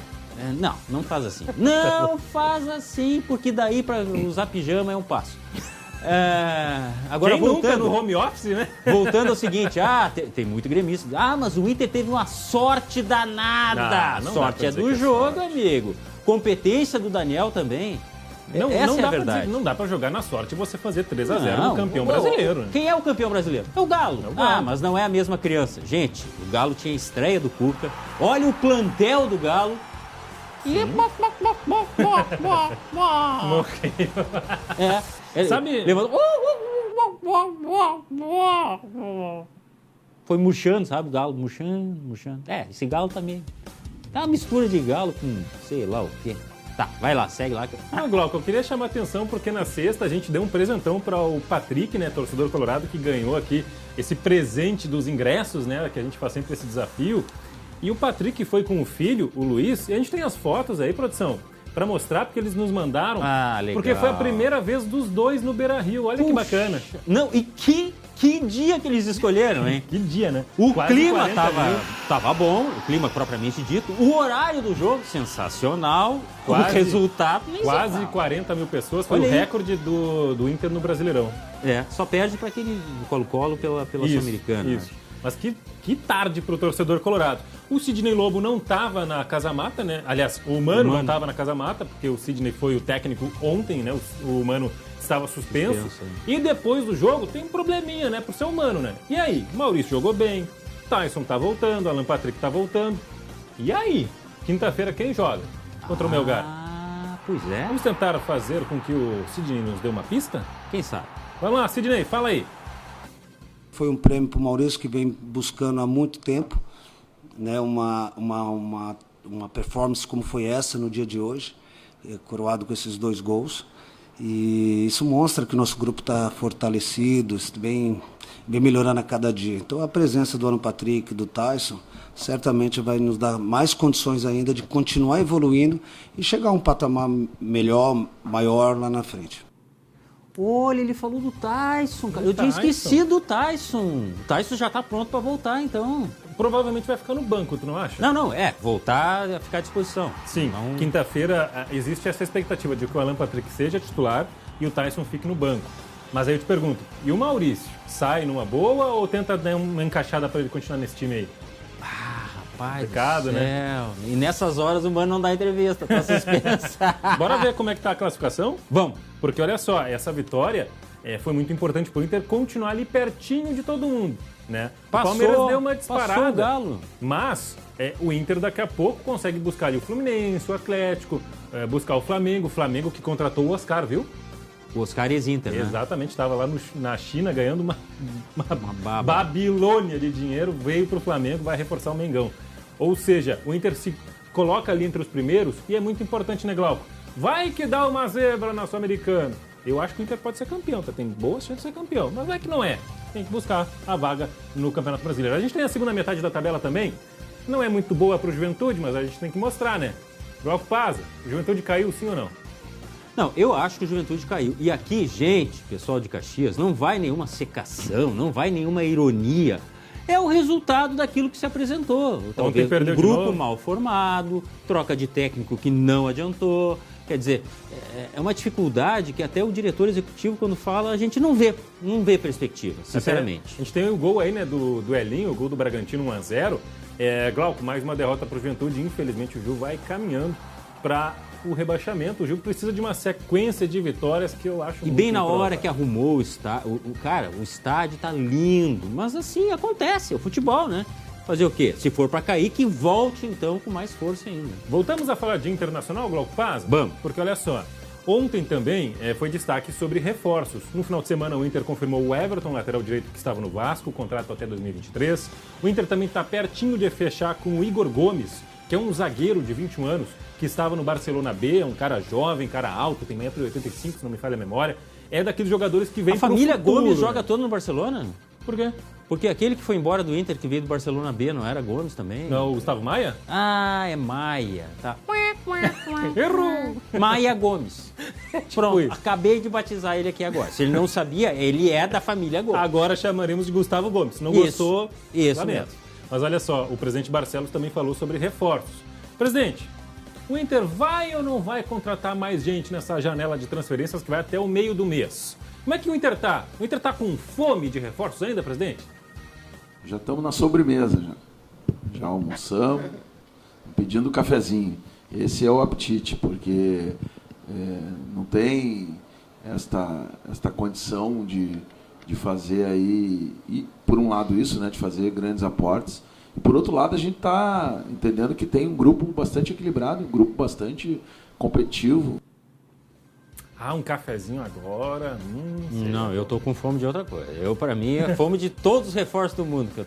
Não faz assim. Não faz assim, porque daí pra usar pijama é um passo. Agora voltando no home office, né? Voltando ao seguinte, tem muito gremista. Mas o Inter teve uma sorte danada. Sorte é do jogo, amigo. Competência do Daniel também. Essa é a verdade. Não dá pra jogar na sorte você fazer 3-0 no campeão brasileiro. Quem é o campeão brasileiro? É o Galo. Mas não é a mesma criança. Gente, o Galo tinha a estreia do Cuca. Olha o plantel do Galo. E... Sabe... Foi murchando, sabe? O Galo murchando. Esse Galo também. Tá uma mistura de Galo com sei lá o quê. Tá, vai lá, segue lá. Glauco, eu queria chamar a atenção porque na sexta a gente deu um presentão para o Patrick, né, torcedor colorado, que ganhou aqui esse presente dos ingressos, né, que a gente faz sempre esse desafio. E o Patrick foi com o filho, o Luiz, e a gente tem as fotos aí, produção, para mostrar, porque eles nos mandaram. Legal. Porque foi a primeira vez dos dois no Beira-Rio, olha que bacana. Não, e que dia que eles escolheram, hein? Que dia, né? O clima tava bom, o clima propriamente dito, o horário do jogo sensacional, o resultado nem quase 40 mil pessoas, foi o recorde do Inter no Brasileirão. Só perde para aquele Colo-Colo pela Sul-Americana. Isso. Né? Mas que tarde para o torcedor colorado. O Sidney Lobo não estava na Casa Mata, né? Aliás, o Mano não estava na Casa Mata, porque o Sidney foi o técnico ontem, né? O Mano estava suspenso. E depois do jogo tem um probleminha, né? Pro seu Mano, né? E aí? Maurício jogou bem, Tyson tá voltando, Alan Patrick tá voltando. E aí? Quinta-feira quem joga contra o Melgar? Pois é. Vamos tentar fazer com que o Sidney nos dê uma pista? Quem sabe? Vamos lá, Sidney, fala aí. Foi um prêmio para o Maurício que vem buscando há muito tempo, né? Uma performance como foi essa no dia de hoje, coroado com esses 2 gols. E isso mostra que o nosso grupo está fortalecido, vem melhorando a cada dia. Então a presença do Alan Patrick, do Tyson, certamente vai nos dar mais condições ainda de continuar evoluindo e chegar a um patamar melhor, maior lá na frente. Olha, ele falou do Tyson, cara. Eu tinha esquecido do Tyson. O Tyson já está pronto para voltar, então. Provavelmente vai ficar no banco, tu não acha? Não, voltar a ficar à disposição. Sim, então... quinta-feira existe essa expectativa de que o Alan Patrick seja titular e o Tyson fique no banco. Mas aí eu te pergunto, e o Maurício? Sai numa boa ou tenta dar uma encaixada para ele continuar nesse time aí? Rapaz, pecado, né? E nessas horas o Mano não dá entrevista, tá suspenso. Bora ver como é que tá a classificação? Vamos. Porque olha só, essa vitória foi muito importante pro Inter continuar ali pertinho de todo mundo, né? O Palmeiras deu uma disparada. Passou o Galo. Mas o Inter daqui a pouco consegue buscar ali o Fluminense, o Atlético, buscar o Flamengo que contratou o Oscar, viu? O Oscar ex-Inter, né? Exatamente, estava lá na China ganhando uma Babilônia de dinheiro, veio para o Flamengo, vai reforçar o Mengão. Ou seja, o Inter se coloca ali entre os primeiros e é muito importante, né, Glauco? Vai que dá uma zebra na Sul-Americana. Eu acho que o Inter pode ser campeão, tá? Tem boas chances de ser campeão, mas é que não é. Tem que buscar a vaga no Campeonato Brasileiro. A gente tem a segunda metade da tabela também, não é muito boa para o Juventude, mas a gente tem que mostrar, né? Glauco Pazza, o Juventude caiu sim ou não? Não, eu acho que o Juventude caiu. E aqui, gente, pessoal de Caxias, não vai nenhuma secação, não vai nenhuma ironia. É o resultado daquilo que se apresentou. Talvez um grupo mal formado, troca de técnico que não adiantou. Quer dizer, é uma dificuldade que até o diretor executivo, quando fala, a gente não vê perspectiva, sinceramente. A gente tem o gol aí, né, do Elinho, o gol do Bragantino 1-0. Glauco, mais uma derrota para o Juventude. Infelizmente, o Gil vai caminhando para o rebaixamento. O Gil precisa de uma sequência de vitórias que eu acho muito. E bem na hora que arrumou o estádio, o estádio tá lindo, mas assim acontece, é o futebol, né? Fazer o quê? Se for para cair, que volte então com mais força ainda. Voltamos a falar de Internacional, Glauco Pazza? Vamos. Porque olha só, ontem também foi destaque sobre reforços. No final de semana o Inter confirmou o Everton, lateral direito que estava no Vasco, contrato até 2023. O Inter também está pertinho de fechar com o Igor Gomes, que é um zagueiro de 21 anos, que estava no Barcelona B, é um cara jovem, cara alto, tem 1,85 m, se não me falha a memória. É daqueles jogadores que vem pro futuro. A família Gomes joga todo no Barcelona? Por quê? Porque aquele que foi embora do Inter, que veio do Barcelona B, não era Gomes também? Não, o Gustavo Maia? Ah, é Maia, tá. Errou! Maia Gomes. Pronto, acabei de batizar ele aqui agora. Se ele não sabia, ele é da família Gomes. Agora chamaremos de Gustavo Gomes. Se não gostou, isso mesmo. Mas olha só, o presidente Barcelos também falou sobre reforços. Presidente, o Inter vai ou não vai contratar mais gente nessa janela de transferências que vai até o meio do mês? Como é que o Inter tá? O Inter tá com fome de reforços ainda, presidente? Já estamos na sobremesa, já almoçamos, pedindo cafezinho. Esse é o apetite, porque não tem esta condição de fazer aí, e por um lado isso, né, de fazer grandes aportes, e por outro lado a gente está entendendo que tem um grupo bastante equilibrado, um grupo bastante competitivo. Ah, um cafezinho agora? Não, eu tô com fome de outra coisa. Para mim, é fome de todos os reforços do mundo, que eu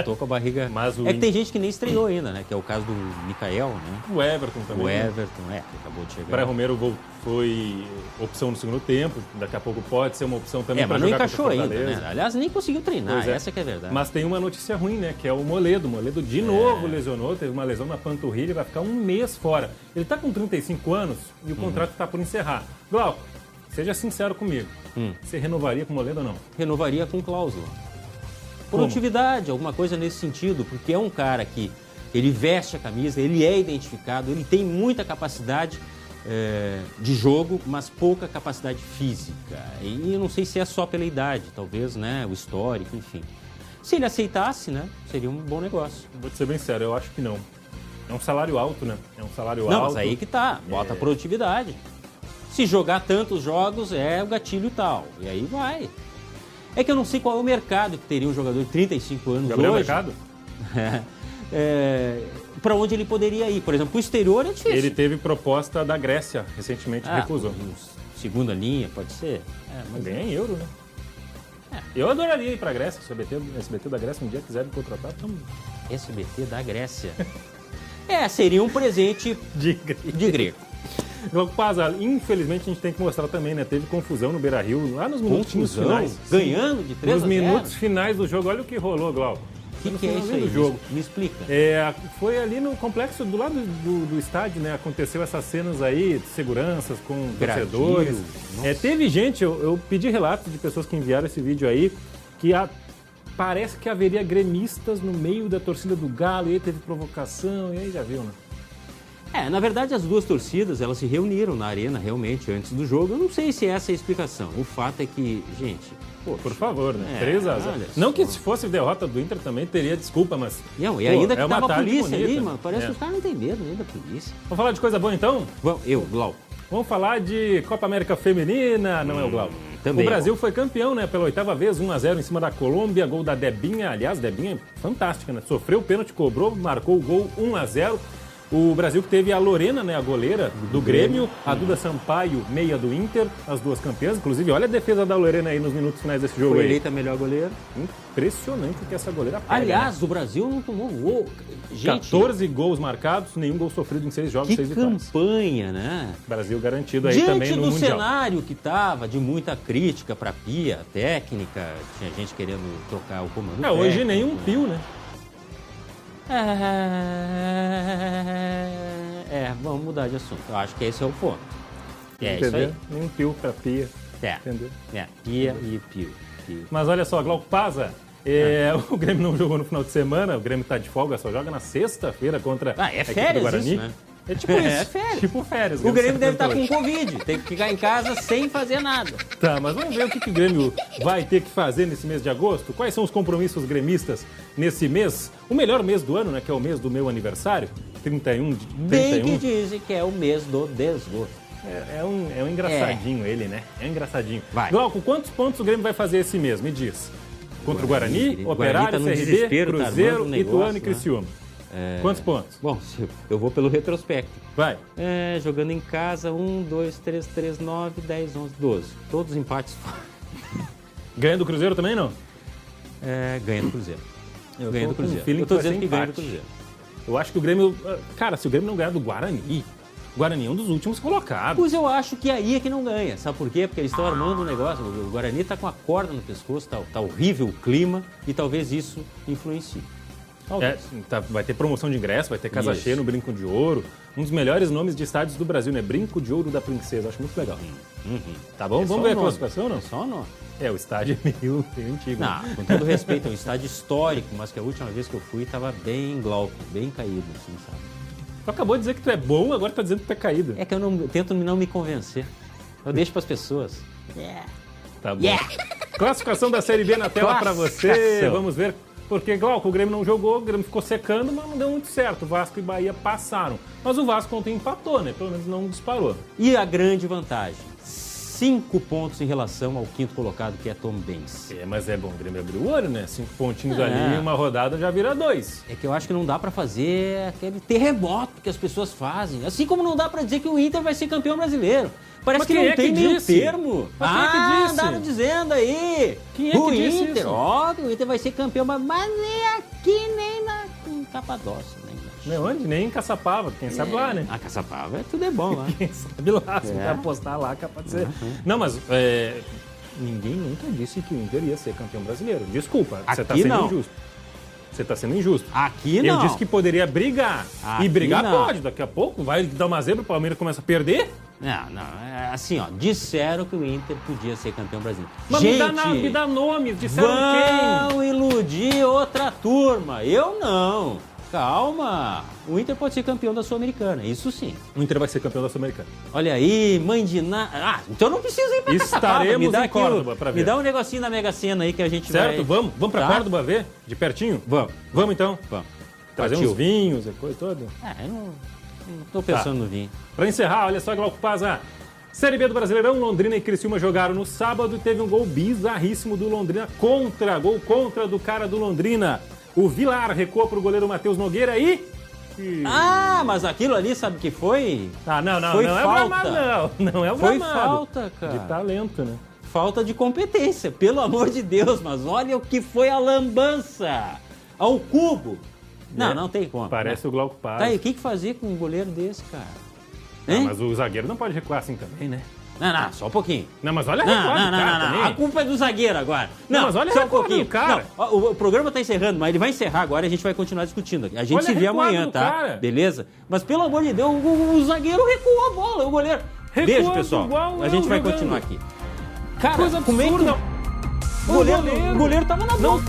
tô com a barriga... Mas que tem gente que nem estreou ainda, né? Que é o caso do Mikael, né? O Everton também. O Everton, que acabou de chegar. Para Romero foi opção no segundo tempo, daqui a pouco pode ser uma opção também para jogar contra o Fortaleza. Mas não encaixou ainda, né? Aliás, nem conseguiu treinar, essa que é a verdade. Mas tem uma notícia ruim, né? Que é o Moledo. O Moledo de novo lesionou, teve uma lesão na panturrilha, vai ficar um mês fora. Ele tá com 35 anos e o contrato tá por encerrar. Glauco, seja sincero comigo. Você renovaria com o Moledo ou não? Renovaria com cláusula. Produtividade, alguma coisa nesse sentido, porque é um cara que ele veste a camisa, ele é identificado, ele tem muita capacidade de jogo, mas pouca capacidade física. E eu não sei se é só pela idade, talvez, né? O histórico, enfim. Se ele aceitasse, né? Seria um bom negócio. Vou te ser bem sério, eu acho que não. É um salário alto, né? É um salário alto. Não, mas aí que tá. Bota produtividade. Se jogar tantos jogos, é o gatilho e tal. E aí vai. É que eu não sei qual é o mercado que teria um jogador de 35 anos Gabriel hoje. Mercado? Para onde ele poderia ir? Por exemplo, o exterior é difícil. Ele teve proposta da Grécia, recentemente recusou. Segunda linha, pode ser. Mas ganha em euro, né? Eu adoraria ir para a Grécia. Se o SBT da Grécia um dia quiser me contratar, estamos... SBT da Grécia. Seria um presente de grego. Glauco Paz, infelizmente a gente tem que mostrar também, né? Teve confusão no Beira-Rio, lá nos minutos finais. Ganhando de 3 a 0? Nos minutos finais do jogo, olha o que rolou, Glauco. O que é isso aí? Jogo. Me explica. Foi ali no complexo do lado do estádio, né? Aconteceu essas cenas aí, de seguranças com torcedores. Teve gente, eu pedi relatos de pessoas que enviaram esse vídeo aí, que parece que haveria gremistas no meio da torcida do Galo, e aí teve provocação, e aí já viu, né? Na verdade, as duas torcidas, elas se reuniram na arena realmente antes do jogo. Eu não sei se essa é a explicação. O fato é que, gente... Por favor, né? 3 a 0. Não que se fosse derrota do Inter também teria desculpa, mas... E ainda que tava a polícia bonita, ali, mano. Parece que os caras não têm medo nem da polícia. Vamos falar de coisa boa, então? Glauco. Vamos falar de Copa América Feminina, não é o Glauco? Também. O Brasil foi campeão, né? Pela 8ª vez, 1-0 em cima da Colômbia, gol da Debinha. Aliás, Debinha fantástica, né? Sofreu o pênalti, cobrou, marcou o gol 1-0. O Brasil que teve a Lorena, né, a goleira do Grêmio, a Duda Sampaio, meia do Inter, as duas campeãs. Inclusive, olha a defesa da Lorena aí nos minutos finais desse jogo. Foi eleita a melhor goleira. Impressionante o que essa goleira pega. Aliás, o Brasil não tomou gol. Gente, 14 gols marcados, nenhum gol sofrido em 6 jogos, 6 vitórias. Que campanha, né? Brasil garantido aí também no Mundial. Diante do cenário que estava de muita crítica para a Pia, técnica, tinha gente querendo trocar o comando técnico. Hoje nem um pio, né? Vamos mudar de assunto. Eu acho que esse é o ponto. Entendeu? Isso aí. Nem pio pra Pia. Entendeu? Pia e pio. Mas olha só, Glauco Paza, o Grêmio não jogou no final de semana, o Grêmio tá de folga, só joga na sexta-feira contra a equipe do Guarani. Isso, né? É tipo isso. É férias. Tipo férias. O Grêmio deve estar com Covid, tem que ficar em casa sem fazer nada. Tá, mas vamos ver o que o Grêmio vai ter que fazer nesse mês de agosto. Quais são os compromissos gremistas nesse mês? O melhor mês do ano, né? Que é o mês do meu aniversário, 31. Bem que dizem que é o mês do desgosto. É um engraçadinho ele, né? É um engraçadinho. Vai. Glauco, quantos pontos o Grêmio vai fazer esse mês? Me diz. Contra o Guarani, Operário, tá CRB, Cruzeiro, Ituano e Criciúma. Quantos pontos? Bom, eu vou pelo retrospecto. Vai. Jogando em casa, 1, 2, 3, 9, 10, 11, 12. Todos os empates. Ganha do Cruzeiro também, não? Ganha do Cruzeiro. Ganha do Cruzeiro. Eu tô dizendo que ganha do Cruzeiro. Eu acho que o Grêmio... Cara, se o Grêmio não ganhar do Guarani... O Guarani é um dos últimos colocados. Pois eu acho que aí é que não ganha. Sabe por quê? Porque eles estão armando um negócio. O Guarani tá com a corda no pescoço, tá horrível o clima e talvez isso influencie. Vai ter promoção de ingresso, vai ter casa cheia no Brinco de Ouro. Um dos melhores nomes de estádios do Brasil, né? Brinco de Ouro da Princesa. Acho muito legal. Tá bom? Vamos ver a classificação, não? Só o nome. O estádio é meio antigo. Não, com todo respeito, é um estádio histórico, mas que a última vez que eu fui tava bem glauco, bem caído, assim, sabe? Tu acabou de dizer que tu é bom, agora tá dizendo que tu é caído. É que eu tento não me convencer. Eu deixo pras pessoas. Tá bom. Classificação da Série B na tela pra você. Vamos ver. Porque, Glauco, o Grêmio não jogou, o Grêmio ficou secando, mas não deu muito certo. Vasco e Bahia passaram. Mas o Vasco ontem empatou, né? Pelo menos não disparou. E a grande vantagem? 5 pontos em relação ao quinto colocado, que é Tom Benz. Mas é bom, o Grêmio abriu o olho, né? 5 pontinhos ali, uma rodada já vira 2. É que eu acho que não dá pra fazer aquele terremoto que as pessoas fazem. Assim como não dá pra dizer que o Inter vai ser campeão brasileiro. Parece que não tem meio termo. Mas quem é que disse? Andaram dizendo aí. Quem é que disse Inter, isso? óbvio, o Inter vai ser campeão, mas nem aqui, nem em Capadócia. Nem onde? Nem em Caçapava, quem sabe lá, né? Caçapava, tudo é bom lá. Quem sabe lá, se vai apostar lá, capaz de ser. Não, mas ninguém nunca disse que o Inter ia ser campeão brasileiro. Desculpa, você tá sendo injusto. Você tá sendo injusto. Aqui não. Eu disse que poderia brigar. Aqui e brigar não. pode, daqui a pouco vai dar uma zebra, o Palmeiras começa a perder. Não, assim, disseram que o Inter podia ser campeão brasileiro. Mas me dá nomes, disseram quem? Vão iludir outra turma, eu não. Calma, o Inter pode ser campeão da Sul-Americana, isso sim. O Inter vai ser campeão da Sul-Americana. Olha aí, mãe de nada. Então não precisa ir pra Caçapava. Estaremos em Córdoba pra ver. Me dá um negocinho da Mega Sena aí que a gente vai... Certo, vamos pra Córdoba ver? De pertinho? Vamos então? Vamos. Trazer uns vinhos e coisa toda? Eu não tô pensando no vinho. Pra encerrar, olha só, Glauco Paza. Série B do Brasileirão, Londrina e Criciúma jogaram no sábado e teve um gol bizarríssimo do Londrina gol contra do cara do Londrina. O Vilar recuou pro goleiro Matheus Nogueira e... mas aquilo ali, sabe o que foi? Não foi é o gramado, não é o gramado. Foi falta, cara. De talento, né? Falta de competência, pelo amor de Deus, mas olha o que foi a lambança ao cubo. Não tem como. Parece o Glauco Paz. Tá, e o que fazer com um goleiro desse, cara? Ah, mas o zagueiro não pode recuar assim também, né? Não, só um pouquinho. Não, mas olha a recuada do cara também. A culpa é do zagueiro agora. Não, mas olha a só um recuada pouquinho. do cara. Não, o programa tá encerrando, mas ele vai encerrar agora e a gente vai continuar discutindo aqui. A gente Olha se a vê recuada amanhã, do tá? cara. Beleza? Mas pelo amor de Deus, o zagueiro recuou a bola, o goleiro. Beijo, pessoal. A gente vai continuar aqui. Cara, coisa como é que absurda. o goleiro tava na bola.